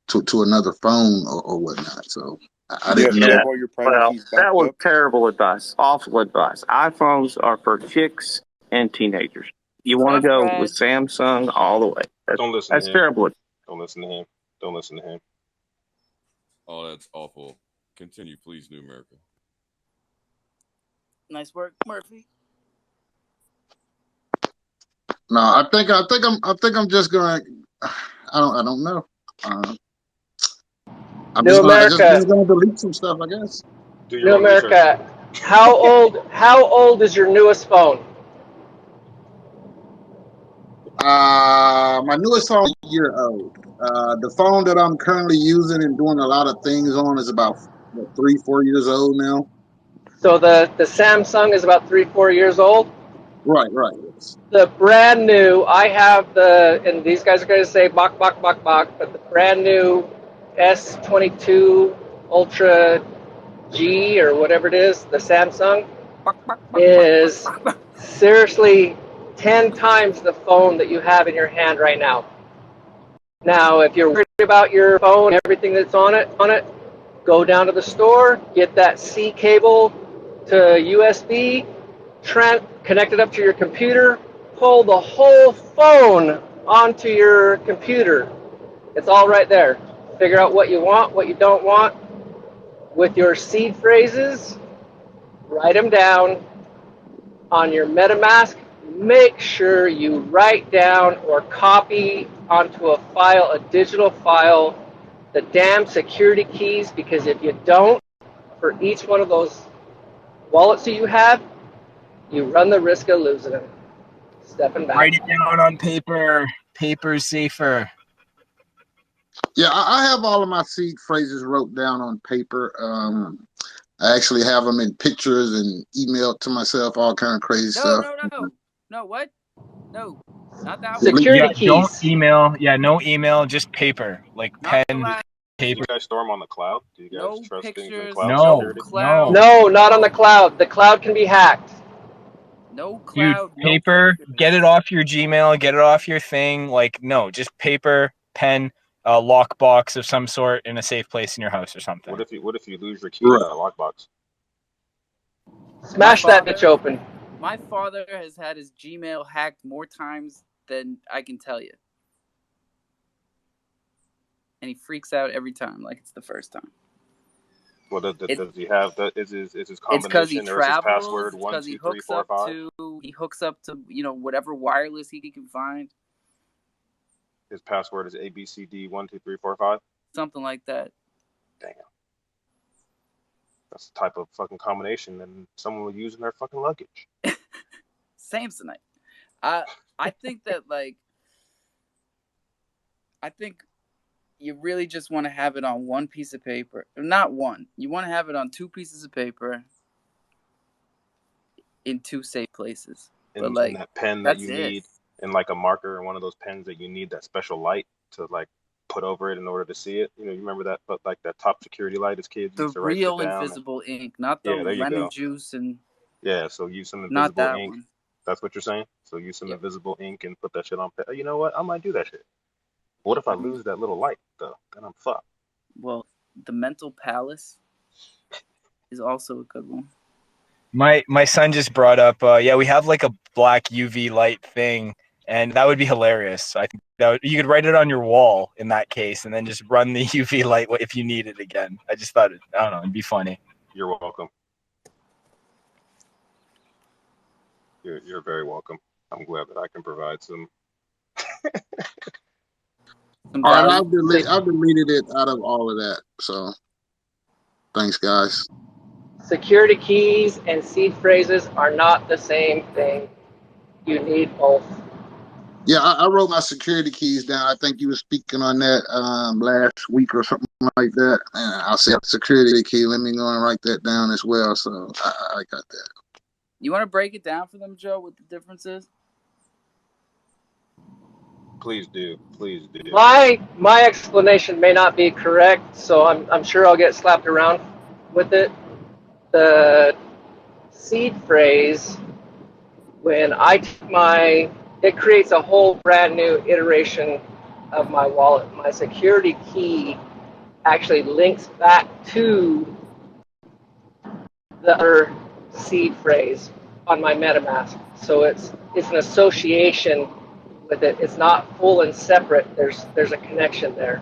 to another phone or whatnot. So I didn't know. have all your private keys backed that was up? terrible advice. Awful advice. iPhones are for chicks and teenagers. You want to go with Samsung all the way. Don't listen That's to him. terrible. Don't listen to him. Don't listen to him. Oh, that's awful. Continue, please, New America. Nice work, Murphy. No, I think I'm just gonna. I don't know. I'm New just America. gonna delete some stuff, I guess. Do your New own research. America. How old is your newest phone? My newest phone is a year old. The phone that I'm currently using and doing a lot of things on is about 3-4 years old now. So the Samsung is about 3-4 years old. Right. Yes. The brand new, I have and these guys are going to say bok, but the brand new S22 Ultra G or whatever it is, the Samsung, is seriously 10 times the phone that you have in your hand right now. Now, if you're worried about your phone, everything that's on it, go down to the store, get that C cable to USB, connect it up to your computer, pull the whole phone onto your computer. It's all right there. Figure out what you want, what you don't want. With your seed phrases, write them down on your MetaMask. Make sure you write down or copy onto a file, a digital file, the damn security keys, because if you don't, for each one of those wallets that you have, you run the risk of losing them. Stepping back. Write it down on paper. Paper's safer. Yeah, I have all of my seed phrases wrote down on paper. I actually have them in pictures and emailed to myself, all kind of crazy stuff. No, what? No, not that Security Yeah, keys. don't email. Yeah, no email, just paper, like pen, Do paper. you guys store them on the cloud? Do you guys No trust things in pictures, cloud No, security? cloud. No, not on the cloud. The cloud can be hacked. No Dude, cloud, no paper, pictures. get it off your Gmail, get it off your thing. Like, no, just paper, pen, a lockbox of some sort in a safe place in your house or something. What if you lose your key in that lockbox? Smash that bitch open. My father has had his Gmail hacked more times than I can tell you. and he freaks out every time like it's the first time. Well, does he have is his It's because he combination or is his travels. password It's 1 because 2 3 4 5? he hooks up to whatever wireless he can find. His password is ABCD 1 2 3 4 5. Something like that. Damn. That's the type of fucking combination that someone would use in their fucking luggage. Samsonite. I think that I think you really just want to have it on one piece of paper. Not one. You want to have it on 2 pieces of paper in 2 safe places. And But that pen that you need, and like a marker and one of those pens that you need that special light to like put over it in order to see it. You remember that, but like that top security light as kids the used to write shit real down. invisible ink, not the lemon juice and. Yeah, so use some Not invisible that ink. one. That's what you're saying? So use some invisible ink and put that shit on. You know what? I might do that shit. What if I lose that little light, though? Then I'm fucked. Well, the mental palace is also a good one. My son just brought up, we have like a black UV light thing, and that would be hilarious. I think you could write it on your wall in that case, and then just run the UV light if you need it again. I just thought I don't know, it'd be funny. You're welcome. You're very welcome. I'm glad that I can provide some. All right, I've deleted it out of all of that. So, thanks, guys. Security keys and seed phrases are not the same thing. You need both. Yeah, I wrote my security keys down. I think you were speaking on that last week or something like that. And I said security key. Let me go and write that down as well. So I got that. You want to break it down for them, Joe, what the difference is? Please do. Please do. My explanation may not be correct, so I'm sure I'll get slapped around with it. The seed phrase, when I take it creates a whole brand new iteration of my wallet. My security key actually links back to the other seed phrase on my MetaMask. So it's an association with it. It's not full and separate. There's a connection there.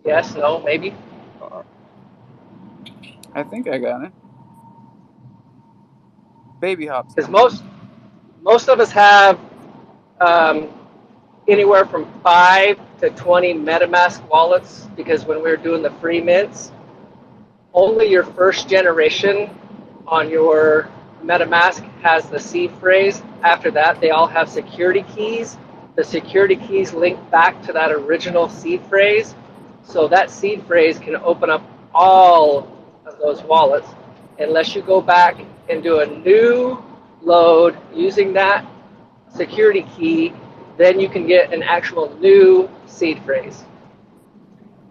Yes, no, maybe. I think I got it. Baby hops. Because most of us have anywhere from 5 to 20 MetaMask wallets, because when we were doing the free mints, only your first generation on your MetaMask has the seed phrase. After that, they all have security keys. The security keys link back to that original seed phrase. So that seed phrase can open up all of those wallets. Unless you go back and do a new load using that security key, then you can get an actual new seed phrase.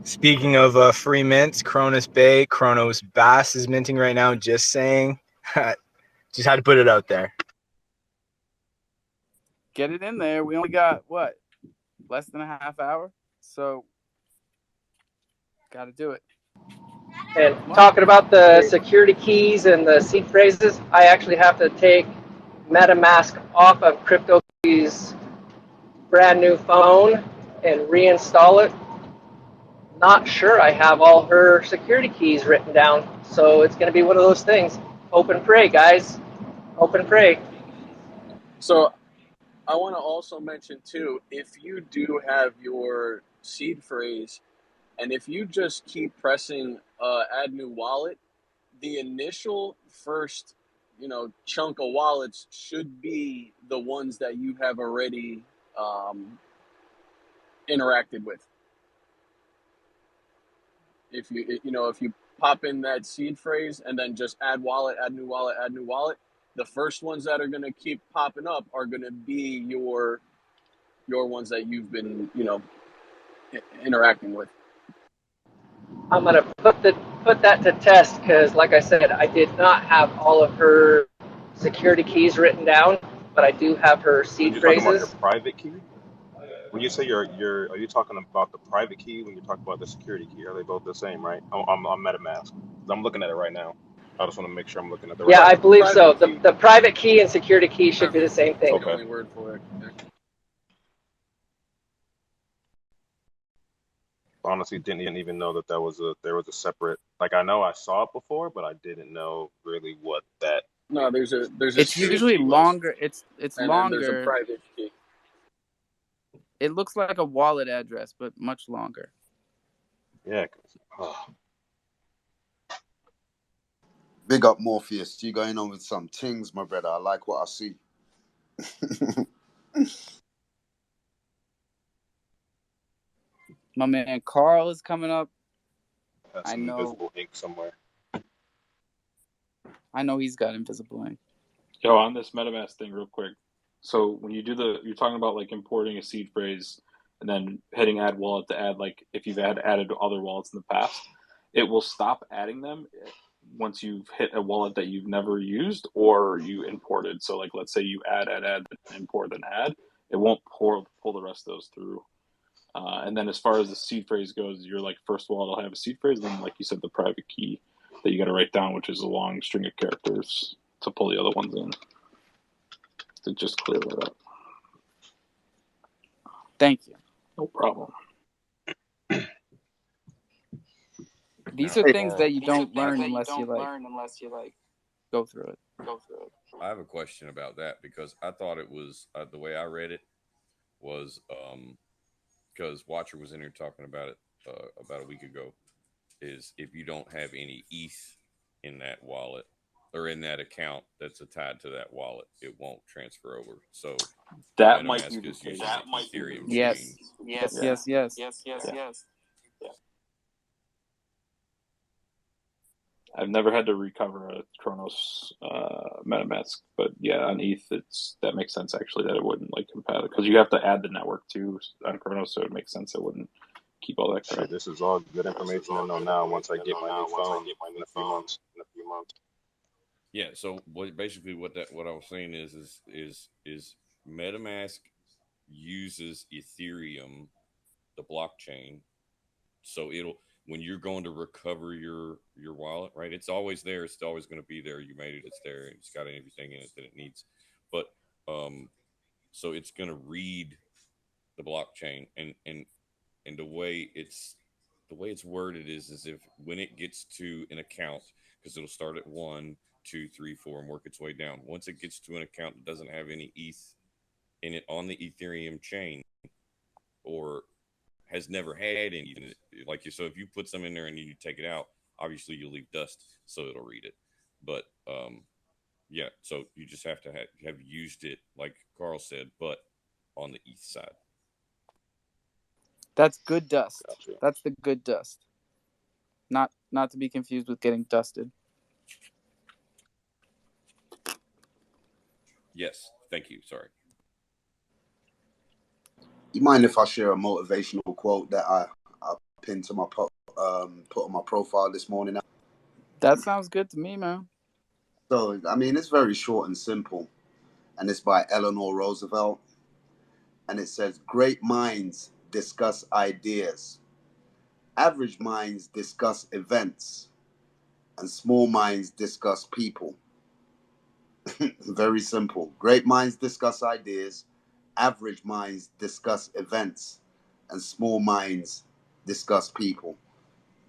Speaking of free mints, Kronos Bay, Kronos Bass is minting right now. Just saying. Just had to put it out there. Get it in there. We only got, what, less than a half hour? So, got to do it. And talking about the security keys and the seed phrases, I actually have to take MetaMask off of CryptoKey's brand new phone and reinstall it. Not sure I have all her security keys written down, so it's going to be one of those things. Hope and pray, guys. Hope and pray. So I want to also mention, too, if you do have your seed phrase, and if you just keep pressing add new wallet, the initial first, chunk of wallets should be the ones that you have already interacted with. If you pop in that seed phrase and then just add wallet, add new wallet, add new wallet, the first ones that are going to keep popping up are going to be your ones that you've been, interacting with. I'm going to put that to test because, like I said, I did not have all of her security keys written down, but I do have her seed You're phrases. talking about your private key? When you say are you talking about the private key when you're talking about the security key? Are they both the same, right? I'm MetaMask. I'm looking at it right now. I just want to make sure I'm looking at the right. Yeah, I believe so. The private key and security key should be the same thing. Okay. Word for it. honestly didn't even know that there was a separate. Like I know I saw it before, but I didn't know really what that. No, there's a It's security usually key, longer. It's and then there's a longer. private key. It looks like a wallet address, but much longer. Yeah. Big up Morpheus. You going on with some things, my brother. I like what I see. My man Carl is coming up. That's some invisible ink somewhere. I know he's got invisible ink. Yo, on this MetaMask thing, real quick. So when you do you're talking about like importing a seed phrase and then hitting add wallet to add, like if you've added other wallets in the past, it will stop adding them once you've hit a wallet that you've never used or you imported. So like let's say you add, import, then add, it won't pull the rest of those through. And then as far as the seed phrase goes, your like first wallet will have a seed phrase, then like you said, the private key that you got to write down, which is a long string of characters to pull the other ones in. To just clear that up. Thank you. No problem. These are things that you don't learn unless you like go through it. I have a question about that because I thought it was the way I read it was because Watcher was in here talking about it about a week ago. Is if you don't have any ETH in that wallet or in that account that's tied to that wallet, it won't transfer over. So that might be the case. That might be Ethereum yes. chain. Yes. I've never had to recover a Kronos MetaMask, but yeah, on ETH, that makes sense actually that it wouldn't like compatible because you have to add the network too on Kronos, so it makes sense it wouldn't keep all that crap. Shit, this is all good information to know now. Once I get my new phone in a few months. Yeah. So basically what I was saying is MetaMask uses Ethereum, the blockchain, so when you're going to recover your wallet, right? It's always there. It's always going to be there. You made it. It's there. It's got everything in it that it needs. But so it's going to read the blockchain, and the way it's worded is if when it gets to an account, because it'll start at 1, 2, 3, 4 and work its way down. Once it gets to an account that doesn't have any ETH in it on the Ethereum chain, or has never had any, like you. So if you put some in there and you take it out, obviously you'll leave dust, so it'll read it. But yeah, so you just have to have used it, like Carl said, but on the ETH side. That's good dust. Gotcha. That's the good dust. Not to be confused with getting dusted. Yes, thank you. Sorry. You mind if I share a motivational quote that I pinned to my put on my profile this morning? That sounds good to me, man. So, I mean, it's very short and simple, and it's by Eleanor Roosevelt, and it says, "Great minds discuss ideas. Average minds discuss events, and small minds discuss people." Very simple. Great minds discuss ideas. Average minds discuss events, and small minds discuss people.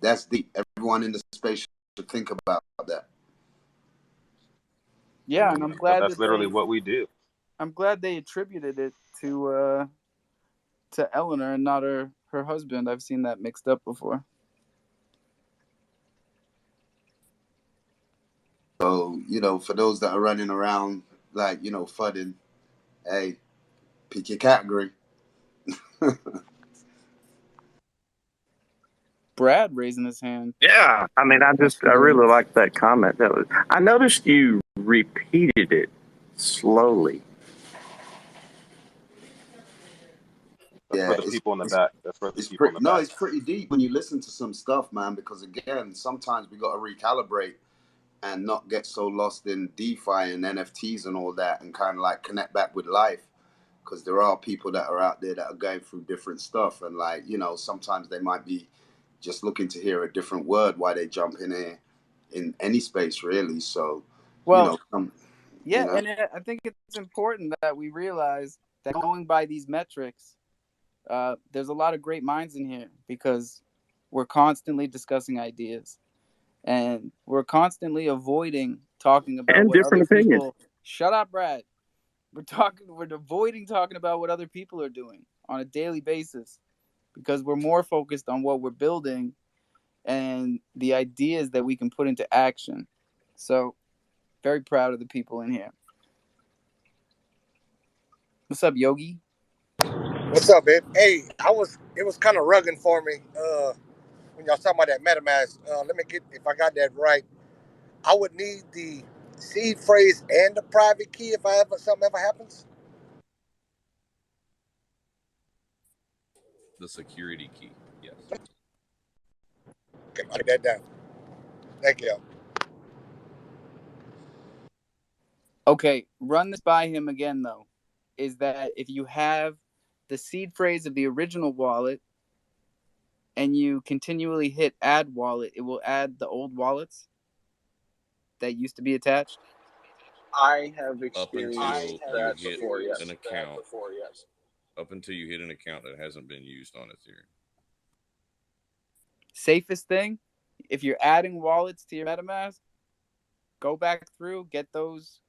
That's deep. Everyone in the space should think about that. Yeah, and I'm glad that's literally what we do. I'm glad they attributed it to Eleanor and not her husband. I've seen that mixed up before. So, for those that are running around like, fudding, hey, pick your category. Brad raising his hand. Yeah, I mean, I really like that comment. I noticed you repeated it slowly. That's for the people in the back. That's for the people in the back. It's pretty deep when you listen to some stuff, man, because again, sometimes we got to recalibrate and not get so lost in DeFi and NFTs and all that, and kind of like connect back with life, because there are people that are out there that are going through different stuff, and like, sometimes they might be just looking to hear a different word while they jump in here in any space, really. So, and I think it's important that we realize that going by these metrics, there's a lot of great minds in here, because we're constantly discussing ideas, and we're constantly avoiding talking about And what other different opinions. people. Shut up, Brad. We're avoiding talking about what other people are doing on a daily basis because we're more focused on what we're building and the ideas that we can put into action. So, very proud of the people in here. What's up, Yogi? What's up, babe? Hey, it was kind of rugging for me when y'all talking about that MetaMask. Let me get if I got that right. I would need the seed phrase and the private key if something ever happens. The security key, yes. Okay, write that down. Thank you. Okay, run this by him again, though. Is that if you have the seed phrase of the original wallet and you continually hit add wallet, it will add the old wallets that used to be attached? I have Up experienced until you that hit before, yes. an account. Up until you hit an account that hasn't been used on Ethereum. Safest thing, if you're adding wallets to your MetaMask, go back through, get those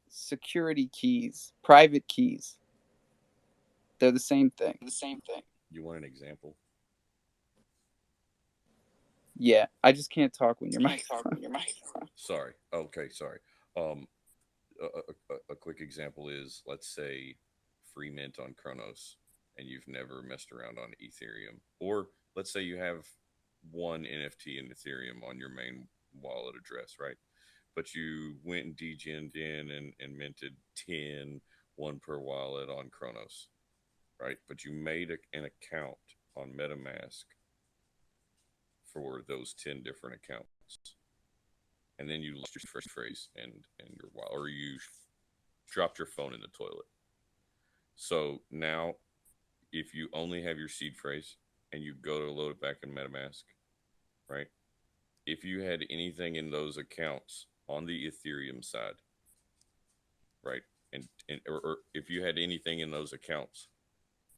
security keys, private keys. They're the same thing. You want an example? Yeah, I just can't talk when your mic. Sorry. Okay, sorry. A quick example is, let's say, free mint on Kronos, and you've never messed around on Ethereum, or let's say you have one NFT in Ethereum on your main wallet address, right? But you went and degened in and minted 10, one per wallet on Kronos, right? But you made an account on MetaMask for those 10 different accounts, and then you lost your first phrase and your wallet, or you dropped your phone in the toilet. So now, if you only have your seed phrase and you go to load it back in MetaMask, right? If you had anything in those accounts on the Ethereum side, right, or if you had anything in those accounts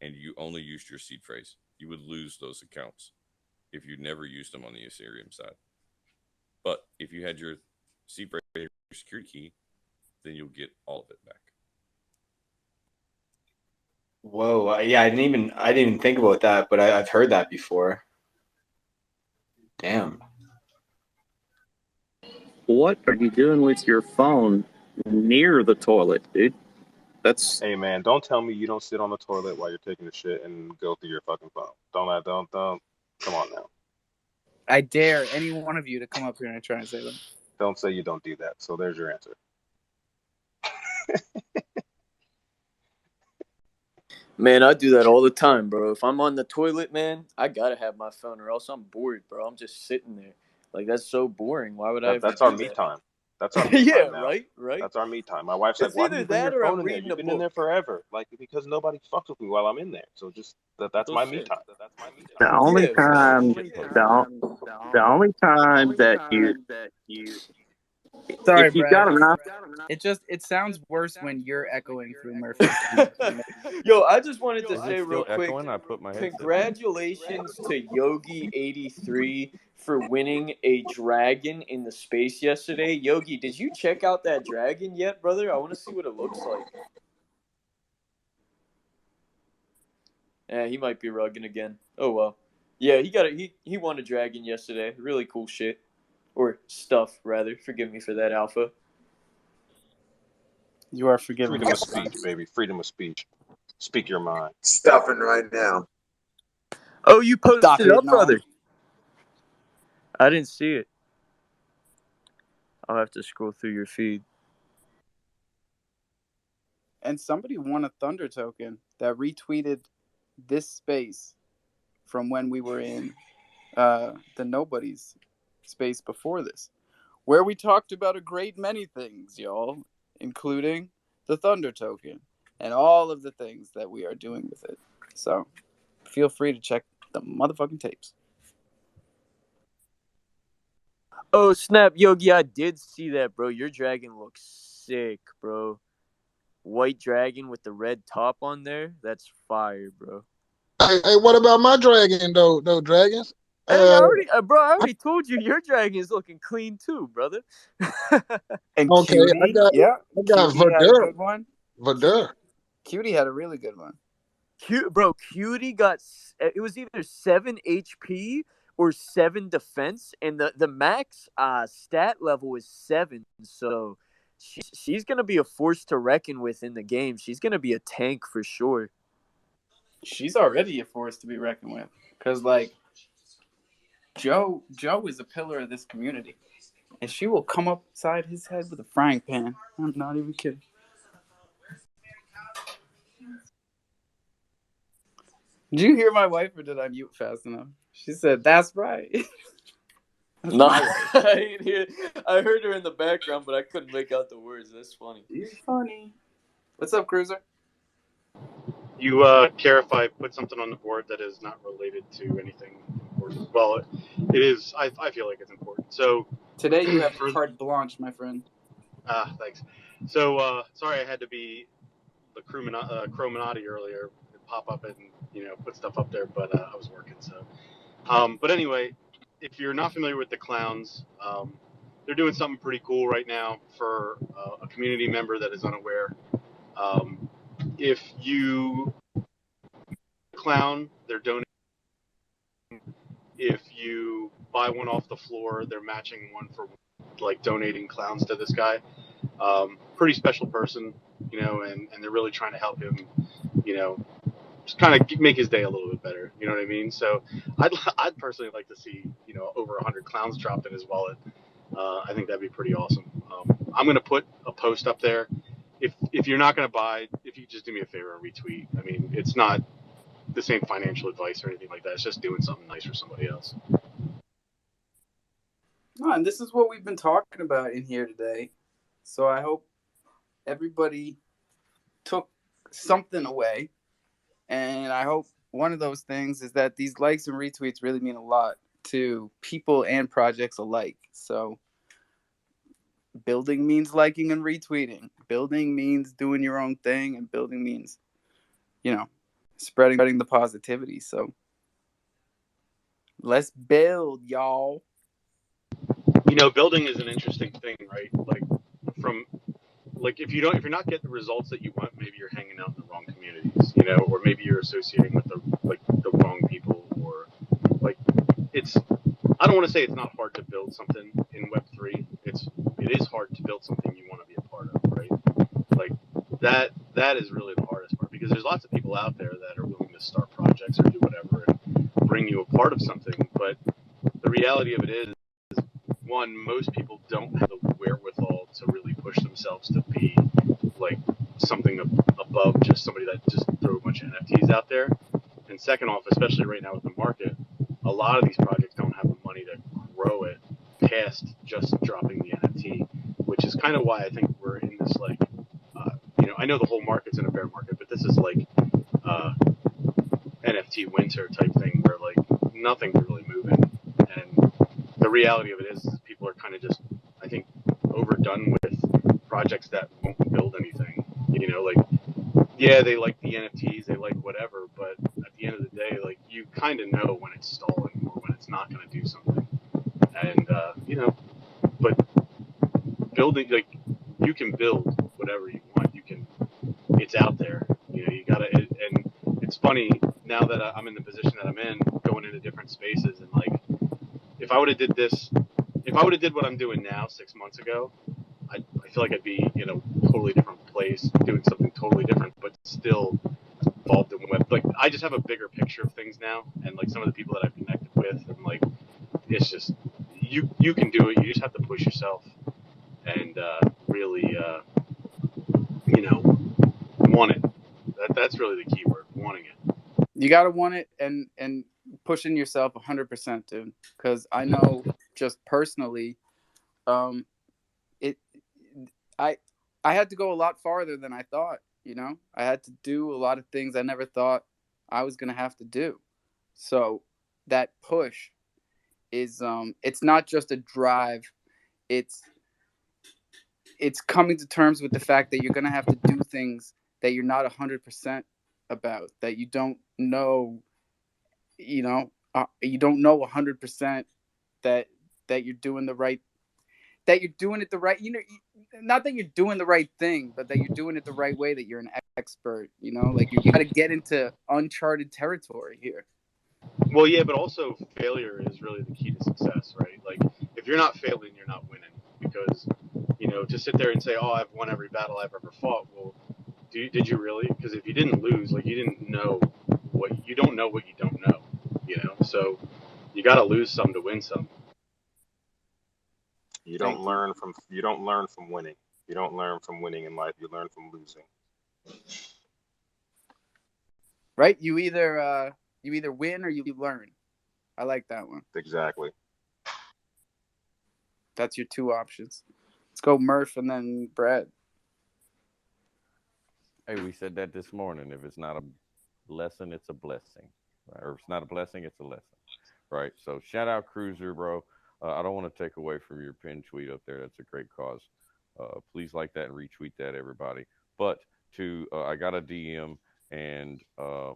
and you only used your seed phrase, you would lose those accounts if you never used them on the Ethereum side. But if you had your seed phrase, your security key, then you'll get all of it back. Whoa, yeah, I didn't even think about that, but I've heard that before. Damn. What are you doing with your phone near the toilet, dude? That's Hey man, don't tell me you don't sit on the toilet while you're taking a shit and go through your fucking phone. Don't. Come on now. I dare any one of you to come up here and try and say that. Don't say you don't do that. So there's your answer. Man, I do that all the time, bro. If I'm on the toilet, man, I gotta have my phone, or else I'm bored, bro. I'm just sitting there. Like, that's so boring. Why would I ever That's our do me that? time. That's our me Yeah, time now. right. That's our me time. My wife's like, It's "Why do either you bring your that or phone I'm in there? reading You've a been in there book. forever." Like, because nobody fucks with me while I'm in there. So just that's my me Bullshit. time. the only Yeah, for time. sure. The only time that you, Sorry, if you've Brad. got enough. It sounds worse when you're echoing through Murphy. Yo, I just wanted to Is say it still real quick, echoing? I put my headset on. congratulations to Yogi83 for winning a dragon in the space yesterday. Yogi, did you check out that dragon yet, brother? I want to see what it looks like. Yeah, he might be rugging again. Oh well. Yeah, he won a dragon yesterday. Really cool shit. Or stuff, rather. Forgive me for that, Alpha. You are forgiven. Freedom of speech, baby. Freedom of speech. Speak your mind. Stuffing right now. Oh, you posted Stop it it, up, no. brother. I didn't see it. I'll have to scroll through your feed. And somebody won a Thunder token that retweeted this space from when we were in the Nobody's space before this, where we talked about a great many things, y'all, including the Thunder token and all of the things that we are doing with it. So feel free to check the motherfucking tapes. Oh, snap, Yogi, I did see that, bro. Your dragon looks sick, bro. White dragon with the red top on there. That's fire, bro. Hey, what about my dragon though? Dragons. Hey, I already told you your dragon is looking clean too, brother. And Okay, Cutie, I got Cutie had a Verdure. good one. Verdure. Cutie had a really good one. Cutie got, it was either 7 HP or 7 defense, and the max stat level is 7. So she's gonna be a force to reckon with in the game. She's gonna be a tank for sure. She's already a force to be reckoned with, because like Joe is a pillar of this community, and she will come upside his head with a frying pan. I'm not even kidding. Did you hear my wife, or did I mute fast enough? She said, "That's right." That's No, my wife. I heard her in the background, but I couldn't make out the words. That's funny. You're funny. What's up, Cruiser? You care if I put something on the board that is not related to anything important? Well, it is. I feel like it's important. So Today you have carte blanche, my friend. Thanks. So sorry I had to be the Crominati earlier, pop up and put stuff up there, but I was working. So, but anyway, if you're not familiar with the clowns, they're doing something pretty cool right now for a community member that is unaware. If you clown, they're donating. If you buy one off the floor, they're matching one for like donating clowns to this guy. Pretty special person, and they're really trying to help him, just kind of make his day a little bit better. You know what I mean? So I'd personally like to see, over 100 clowns dropped in his wallet. I think that'd be pretty awesome. I'm going to put a post up there. If you're not going to buy, if you just do me a favor and retweet. I mean, it's not the same financial advice or anything like that. It's just doing something nice for somebody else. No, and this is what we've been talking about in here today. So I hope everybody took something away. And I hope one of those things is that these likes and retweets really mean a lot to people and projects alike. So building means liking and retweeting. Building means doing your own thing, and building means, spreading the positivity. So let's build, y'all. Building is an interesting thing, right? If you're not getting the results that you want, maybe you're hanging out in the wrong communities, or maybe you're associating with the wrong people, or I don't want to say it's not hard to build something in Web3. It is hard to build something you want to be a part of, right? Like that is really the hardest part, because there's lots of people out there that are willing to start projects or do whatever and bring you a part of something, but the reality of it is, one, most people don't have the wherewithal to really push themselves to be like something above just somebody that just throw a bunch of NFTs out there. And second off, especially right now with the market, a lot of these projects don't have the money to grow it past just dropping the NFT, which is kind of why I think we're in this I know the whole market's in a bear market, but this is like NFT winter type thing where like nothing's really moving. And the reality of it is people are kind of just, I think, overdone with projects that won't build anything. Yeah, they like the NFTs, they like whatever, but at the end of the day, like, you kind of know when it's stalling or when it's not going to do something. And, but building, like, you can build whatever you want. It's out there. You got to, and it's funny now that I'm in the position that I'm in, going into different spaces, and like, if I would have did what I'm doing now 6 months ago, I feel like I'd be in a totally different place, doing something totally different, but still involved in web. Like, I just have a bigger picture of things now, and like some of the people that I've connected with, and like, it's just you can do it. You just have to push yourself and really, want it. That's really the key word, wanting it. You gotta want it and pushing yourself 100%, dude. Because I know just personally, I had to go a lot farther than I thought. I had to do a lot of things I never thought I was gonna have to do. So that push is it's not just a drive. It's coming to terms with the fact that you're gonna have to do things that you're not 100% about, that you don't know you know, you don't know 100% that you're doing the right, that you're doing it the right, you know, not that you're doing the right thing, but that you're doing it the right way, that you're an expert, you know, like you got to get into uncharted territory here. Well, yeah, but also failure is really the key to success, right? Like, if you're not failing, you're not winning. Because, you know, to sit there and say, "Oh, I've won every battle I've ever fought," well, did you really? Because if you didn't lose, like, you didn't know you don't know what you don't know, you know. So you got to lose some to win some. You don't learn from winning. You don't learn from winning in life. You learn from losing. Right? You either win or you learn. I like that one. Exactly. That's your two options. Let's go Murph and then Brad. Hey, we said that this morning. If it's not a lesson, it's a blessing. Right? Or if it's not a blessing, it's a lesson. Right? So shout out Cruiser, bro. I don't want to take away from your pin tweet up there. That's a great cause. Please like that and retweet that, everybody. But I got a DM and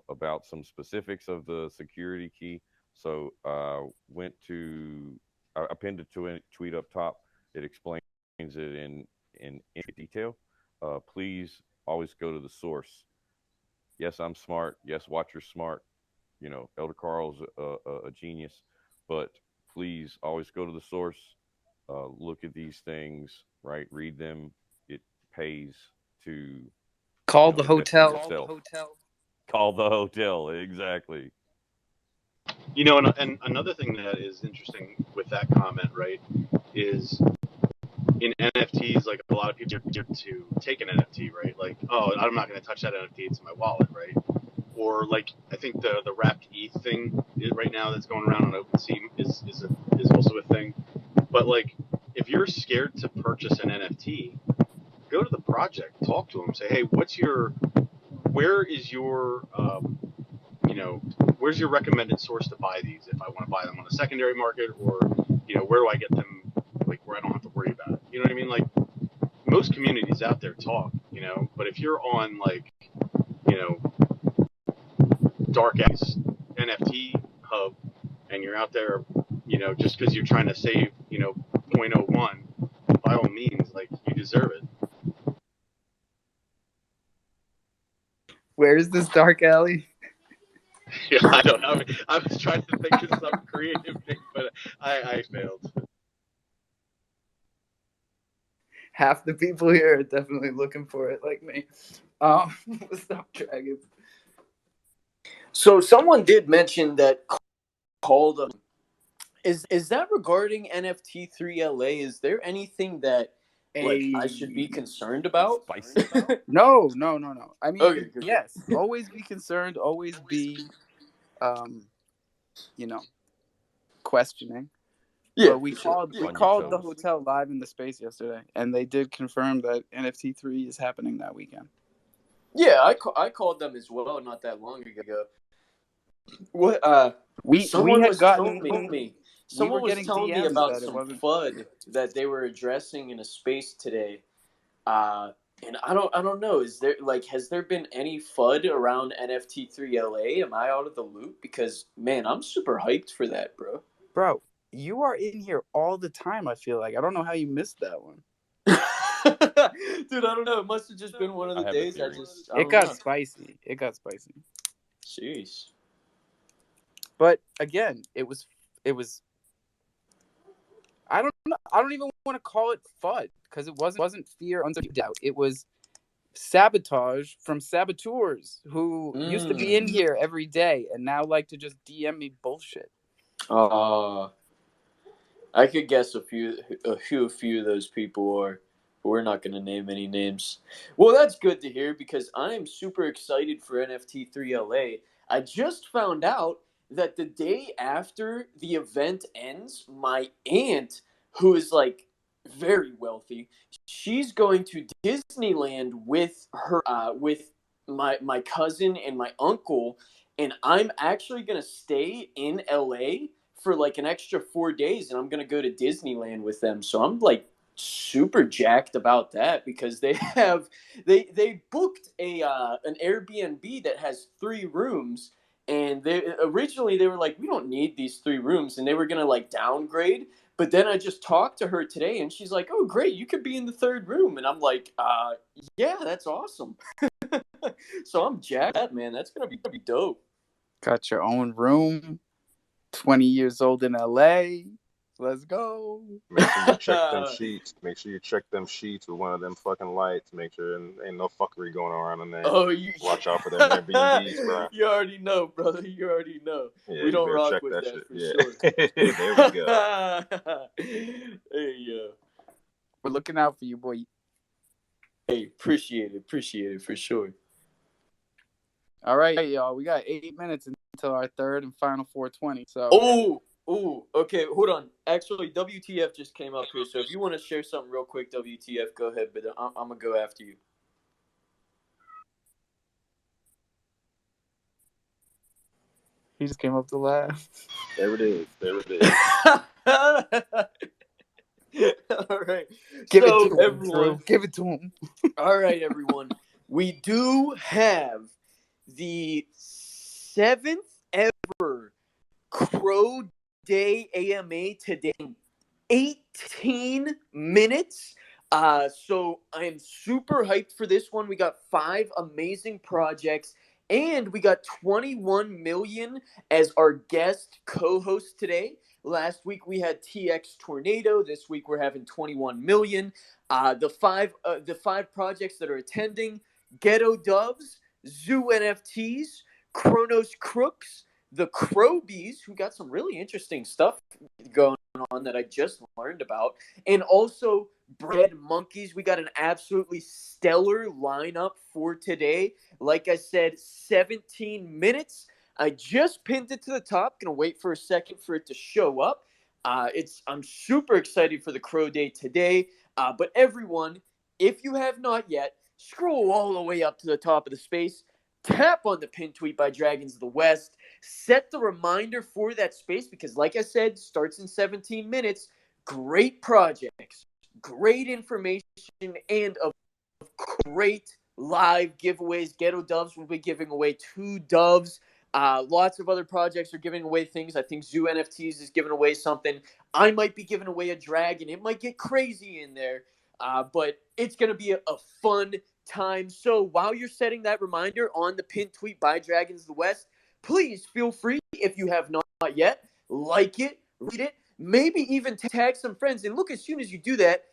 about some specifics of the security key. So I pinned it to a tweet up top. It explains it in detail. Please always go to the source. Yes, I'm smart. Yes, Watcher's smart. You know, Elder Carl's a genius. But please always go to the source. Look at these things, right? Read them. It pays to call the hotel. Call the hotel. Exactly. You know, and another thing that is interesting with that comment, right, is in NFTs, like a lot of people to take an NFT, right? Like, oh, I'm not going to touch that NFT; it's in my wallet, right? Or like, I think the wrapped ETH thing right now that's going around on OpenSea is also a thing. But like, if you're scared to purchase an NFT, go to the project, talk to them, say, hey, where is your you know, where's your recommended source to buy these if I want to buy them on the secondary market, or, you know, where do I get them, like, where I don't have to worry about it? You know what I mean? Like, most communities out there talk, you know, but if you're on, like, you know, Dark Ass NFT Hub and you're out there, you know, just because you're trying to save, you know, 0.01, by all means, like, you deserve it. Where is this dark alley? Yeah, I don't know. I was trying to think of some creative thing, but I failed. Half the people here are definitely looking for it, like me. What's up, Dragon? So someone did mention that called. Is that regarding NFT 3LA? Is there anything that I should be concerned about? No. I mean, Okay, yes, always be concerned, always be, you know, questioning. Yeah, but we called the hotel live in the space yesterday, and they did confirm that NFT 3 is happening that weekend. Yeah, I called them as well not that long ago. What someone was telling me about some FUD that they were addressing in a space today. And I don't know. Is there has there been any FUD around NFT 3LA? Am I out of the loop? Because man, I'm super hyped for that, bro. Bro, you are in here all the time. I feel like I don't know how you missed that one. Dude, I don't know. It must have just been one of the days. It got spicy. It got spicy. Jeez. But again, it was. I don't even want to call it FUD because it wasn't fear, uncertainty, doubt. It was sabotage from saboteurs who used to be in here every day and now like to just DM me bullshit. I could guess a few of those people are, but we're not going to name any names. Well, that's good to hear because I'm super excited for NFT 3LA. I just found out that the day after the event ends, my aunt, who is like very wealthy, she's going to Disneyland with her with my cousin and my uncle, and I'm actually going to stay in LA for like an extra 4 days, and I'm gonna go to Disneyland with them. So I'm like super jacked about that because they booked an Airbnb that has 3 rooms, And originally they were like, we don't need these 3 rooms, and they were gonna like downgrade. But then I just talked to her today, and she's like, "Oh, great, you could be in the 3rd room." And I'm like, yeah, that's awesome." So I'm jacked up, man. That's gonna be dope. Got your own room. 20 years old in LA. Let's go. Make sure you check them sheets. Make sure you check them sheets with one of them fucking lights. Make sure ain't no fuckery going around in there. Oh, watch out for them Airbnbs, bro. You already know, brother. You already know. Yeah, We you don't better rock check with that that shit. for Yeah. sure. There we go. Hey, yo. We're looking out for you, boy. Hey, appreciate it for sure. All right, y'all. We got 8 minutes until our 3rd and final 420. So. Oh, okay. Hold on. Actually, WTF just came up here. So if you want to share something real quick, WTF, go ahead. But I'm gonna go after you. He just came up to laugh. There it is. All right. Give so it to him, everyone, Drew. Give it to him. All right, everyone. We do have the 7th ever Crow Day AMA today in 18 minutes. So I am super hyped for this one. We got 5 amazing projects, and we got 21 million as our guest co-host today. Last week we had TX Tornado. This week we're having 21 million. The five projects that are attending: Ghetto Doves, Zoo NFTs, Chronos Crooks, the Crowbees, who got some really interesting stuff going on that I just learned about, and also Bread Monkeys. We got an absolutely stellar lineup for today. Like I said, 17 minutes. I just pinned it to the top. Gonna wait for a second for it to show up. I'm super excited for the Crow Day today. But everyone, if you have not yet, scroll all the way up to the top of the space. Tap on the pin tweet by Dragons of the West. Set the reminder for that space because, like I said, starts in 17 minutes. Great projects, great information, and of great live giveaways. Ghetto Doves will be giving away 2 doves. Lots of other projects are giving away things. I think Zoo NFTs is giving away something. I might be giving away a dragon. It might get crazy in there, but it's going to be a fun time. So while you're setting that reminder on the pin tweet by Dragons of the West, please feel free, if you have not yet, like it, read it, maybe even tag some friends. And look, as soon as you do that,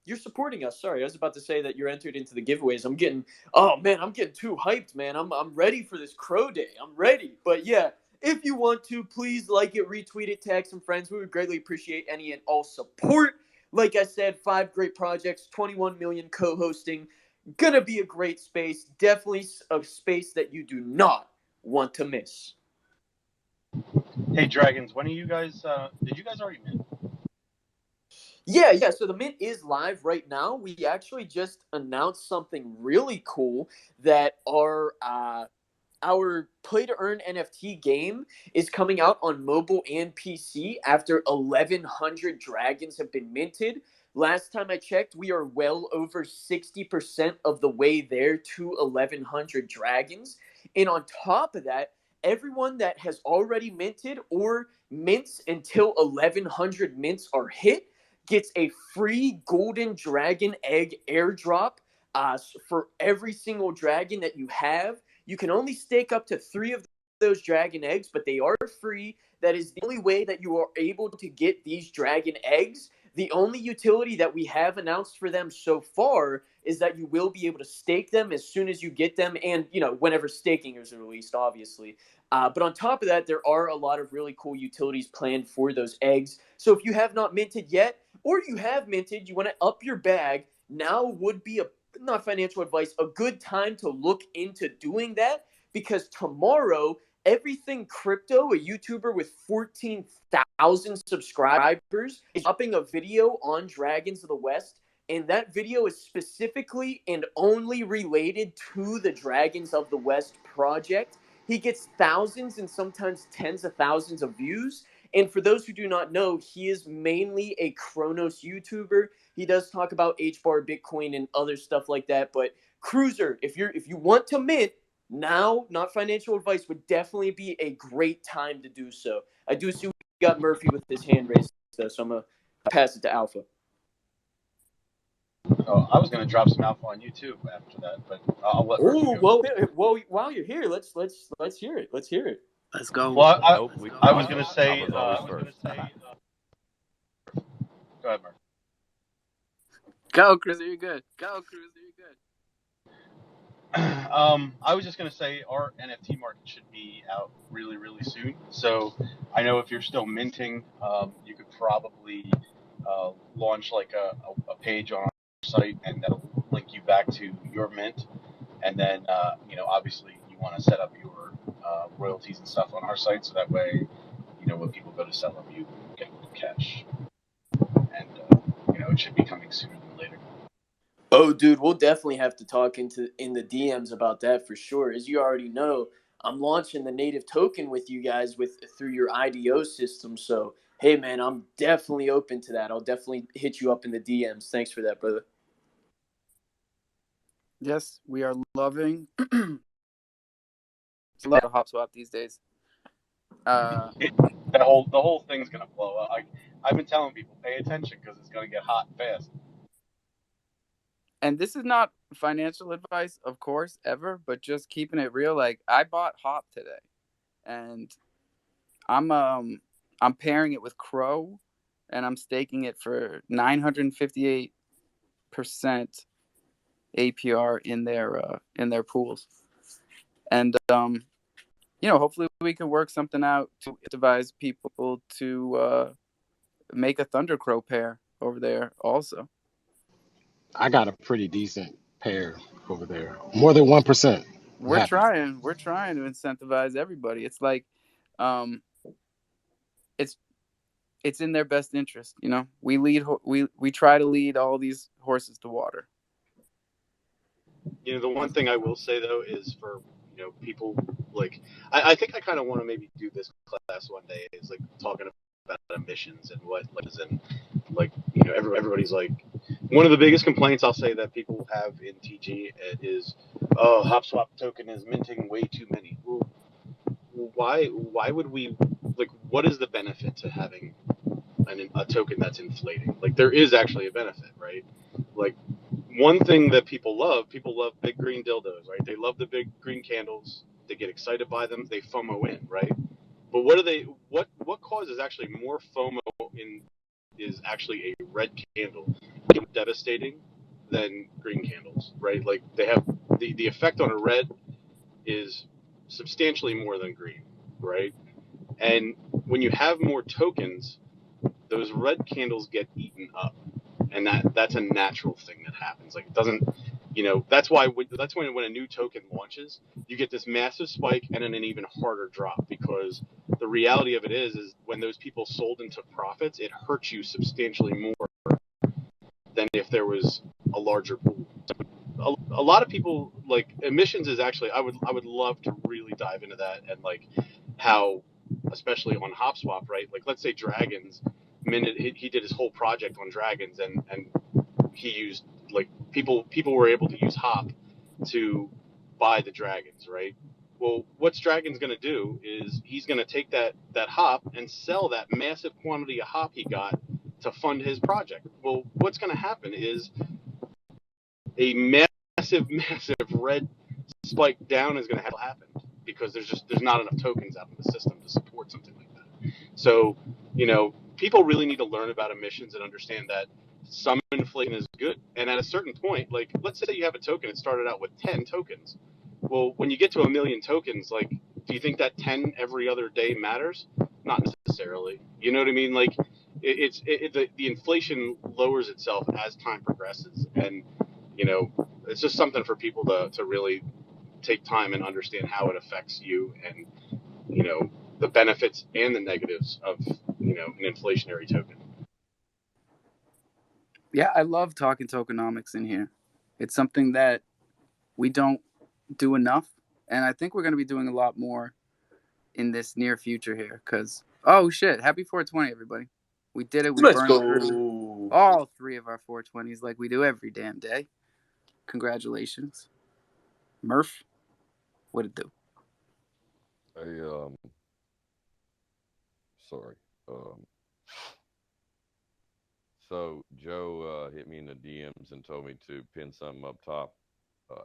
you're supporting us. Sorry, I was about to say that you're entered into the giveaways. I'm getting too hyped, man. I'm ready for this Crow Day. I'm ready. But yeah, if you want to, please like it, retweet it, tag some friends. We would greatly appreciate any and all support. Like I said, 5 great projects, 21 million co-hosting. Gonna be a great space. Definitely a space that you do not want to miss. Hey, Dragons, when are you guys? Did you guys already mint? Yeah. So the mint is live right now. We actually just announced something really cool that our play to earn NFT game is coming out on mobile and PC after 1,100 dragons have been minted. Last time I checked, we are well over 60% of the way there to 1,100 dragons. And on top of that, everyone that has already minted or mints until 1,100 mints are hit gets a free golden dragon egg airdrop for every single dragon that you have. You can only stake up to 3 of those dragon eggs, but they are free. That is the only way that you are able to get these dragon eggs. The only utility that we have announced for them so far is that you will be able to stake them as soon as you get them, and whenever staking is released, obviously. But on top of that, there are a lot of really cool utilities planned for those eggs. So if you have not minted yet, or you have minted, you want to up your bag, now would be not financial advice, a good time to look into doing that, because tomorrow, Everything Crypto, a YouTuber with 14,000 subscribers, is dropping a video on Dragons of the West, and that video is specifically and only related to the Dragons of the West project. He gets thousands and sometimes tens of thousands of views. And for those who do not know, he is mainly a Chronos YouTuber. He does talk about HBAR, Bitcoin, and other stuff like that. But Cruiser, if you want to mint, Now, not financial advice, would definitely be a great time to do so. I do see we got Murphy with his hand raised, though, so I'm going to pass it to Alpha. Oh, I was going to drop some alpha on you too after that, but I'll let Murphy Oh, go. well, while you're here, let's hear it. Let's hear it. Let's go. Well, Nope, I was going to say. Alpha's always first. Go ahead, Mark. Go, Chris. You're good. I was just going to say our NFT market should be out really, really soon. So I know if you're still minting, you could probably launch like a page on our site, and that'll link you back to your mint. And then, obviously you want to set up your royalties and stuff on our site, so that way, when people go to sell them, you get cash. And, it should be coming sooner than later. Oh, dude, we'll definitely have to talk in the DMs about that for sure. As you already know, I'm launching the native token with you guys through your IDO system. So, hey, man, I'm definitely open to that. I'll definitely hit you up in the DMs. Thanks for that, brother. Yes, we are loving. It's a lot of hop swap these days. The whole thing's gonna blow up. I've been telling people, pay attention because it's gonna get hot fast. And this is not financial advice, of course, ever, but just keeping it real. Like, I bought hop today, and I'm pairing it with Crow, and I'm staking it for 958% APR in their pools. And hopefully we can work something out to advise people to make a Thunder Crow pair over there also. I got a pretty decent pair over there. More than 1%. We're trying to incentivize everybody. It's like it's in their best interest, we try to lead all these horses to water. The one thing I will say though is for people like I think I kind of want to maybe do this class one day, is like talking about emissions and what is in like everybody's like, one of the biggest complaints I'll say that people have in TG is, oh, HopSwap token is minting way too many. Well, why would we, like, what is the benefit to having a token that's inflating? Like, there is actually a benefit, right? Like, one thing that people love big green dildos, right? They love the big green candles. They get excited by them. They FOMO in, right? But what causes actually more FOMO in is actually a red candle, devastating than green candles, right? Like, they have the effect on a red is substantially more than green, right? And when you have more tokens, those red candles get eaten up, and that's a natural thing that happens. Like, it doesn't, that's when a new token launches, you get this massive spike and then an even harder drop, because the reality of it is when those people sold into profits, it hurts you substantially more than if there was a larger pool. A lot of people, like, emissions is actually, I would love to really dive into that, and like how, especially on HopSwap, right? Like, let's say Dragons, he did his whole project on Dragons, and he used, like, people were able to use Hop to buy the Dragons, right? Well, what's Dragons going to do is he's going to take that Hop and sell that massive quantity of Hop he got to fund his project. Well, what's going to happen is a massive red spike down is going to have to happen, because there's not enough tokens out in the system to support something like that. So, people really need to learn about emissions and understand that some inflation is good. And at a certain point, like, let's say you have a token, it started out with 10 tokens. Well, when you get to 1 million tokens, like, do you think that 10 every other day matters? Not necessarily. You know what I mean? Like, the inflation lowers itself as time progresses, and it's just something for people to really take time and understand how it affects you, and the benefits and the negatives of an inflationary token. Yeah, I love talking tokenomics in here. It's something that we don't do enough, and I think we're going to be doing a lot more in this near future here, because, oh shit, happy 420, everybody. We did it. We burned through all 3 of our 420s like we do every damn day. Congratulations. Murph? What it do? Hey, sorry. So Joe hit me in the DMs and told me to pin something up top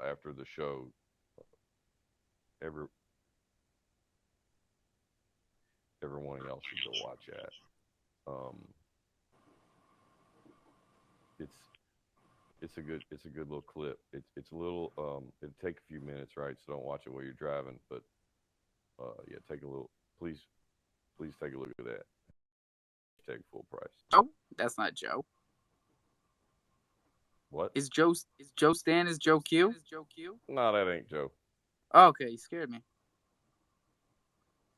after the show. Every Everyone else should go watch that. It's it's a good little clip. It's a little it'll take a few minutes, right? So don't watch it while you're driving, but yeah, take a little. Please take a look at that. Take full price. Oh, that's not Joe. What? Is Joe Stan? Is Joe Q? No, that ain't Joe. Oh, okay, you scared me.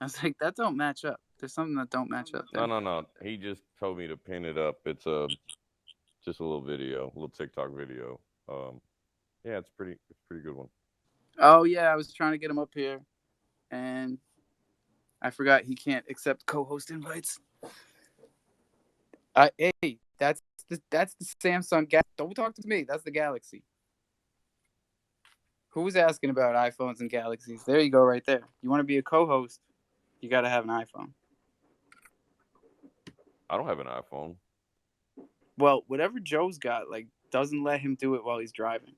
I was like, that don't match up. There's something that don't match up there. No. He just told me to pin it up. It's just a little video, a little TikTok video. Yeah, it's pretty good one. Oh yeah, I was trying to get him up here, and I forgot he can't accept co-host invites. Hey, that's the Samsung. Don't talk to me. That's the Galaxy. Who's asking about iPhones and Galaxies? There you go, right there. You want to be a co-host, you got to have an iPhone. I don't have an iPhone. Well, whatever Joe's got, like, doesn't let him do it while he's driving.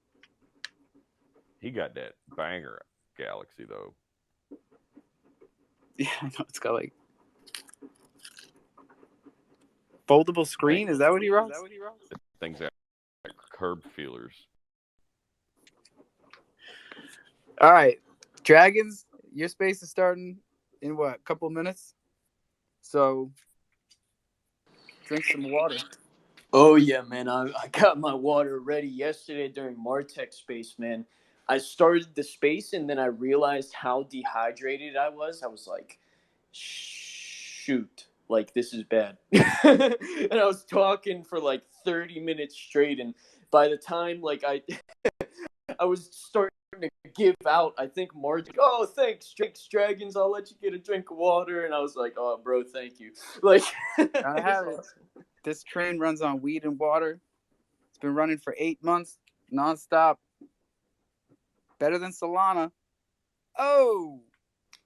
He got that banger Galaxy though. Yeah, I know. It's got like foldable screen. Is that what he rocks? Things that curb feelers. All right, Dragons. Your space is starting in what? A couple minutes. So drink some water. Oh yeah, man. I got my water ready yesterday during Martech space, man. I started the space and then I realized how dehydrated I was. I was like, shoot, like this is bad. And I was talking for like 30 minutes straight, and by the time like I was starting to give out, I think Mark, oh thanks Dragons, I'll let you get a drink of water, and I was like, oh bro, thank you. Like I have it. This train runs on weed and water. It's been running for 8 months, nonstop. Better than Solana. Oh,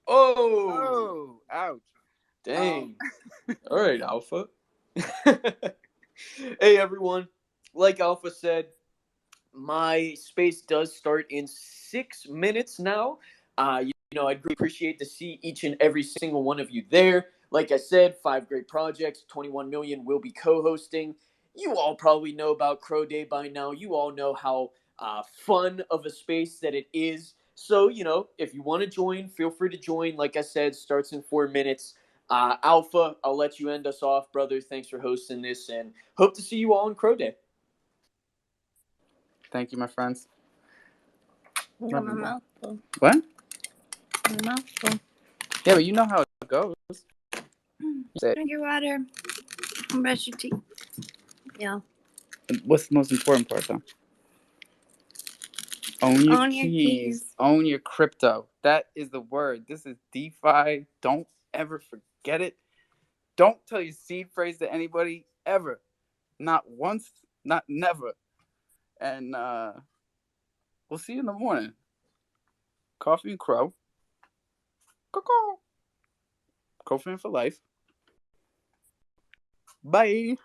ouch. Dang. All right, Alpha. Hey everyone, like Alpha said, my space does start in 6 minutes now. I'd appreciate to see each and every single one of you there. Like I said, 5 great projects, 21 million will be co-hosting. You all probably know about Crow Day by now. You all know how fun of a space that it is. So, if you want to join, feel free to join. Like I said, starts in 4 minutes. Alpha, I'll let you end us off, brother. Thanks for hosting this, and hope to see you all on Crow Day. Thank you, my friends. I got my mouth full. What? My mouth full. Yeah, but you know how it goes. Drink your water. And brush your teeth. Yeah. What's the most important part, though? Own your keys. Own your crypto. That is the word. This is DeFi. Don't ever forget it. Don't tell your seed phrase to anybody ever. Not once, not never. And we'll see you in the morning. Coffee and Crow. Crofam for life. Bye.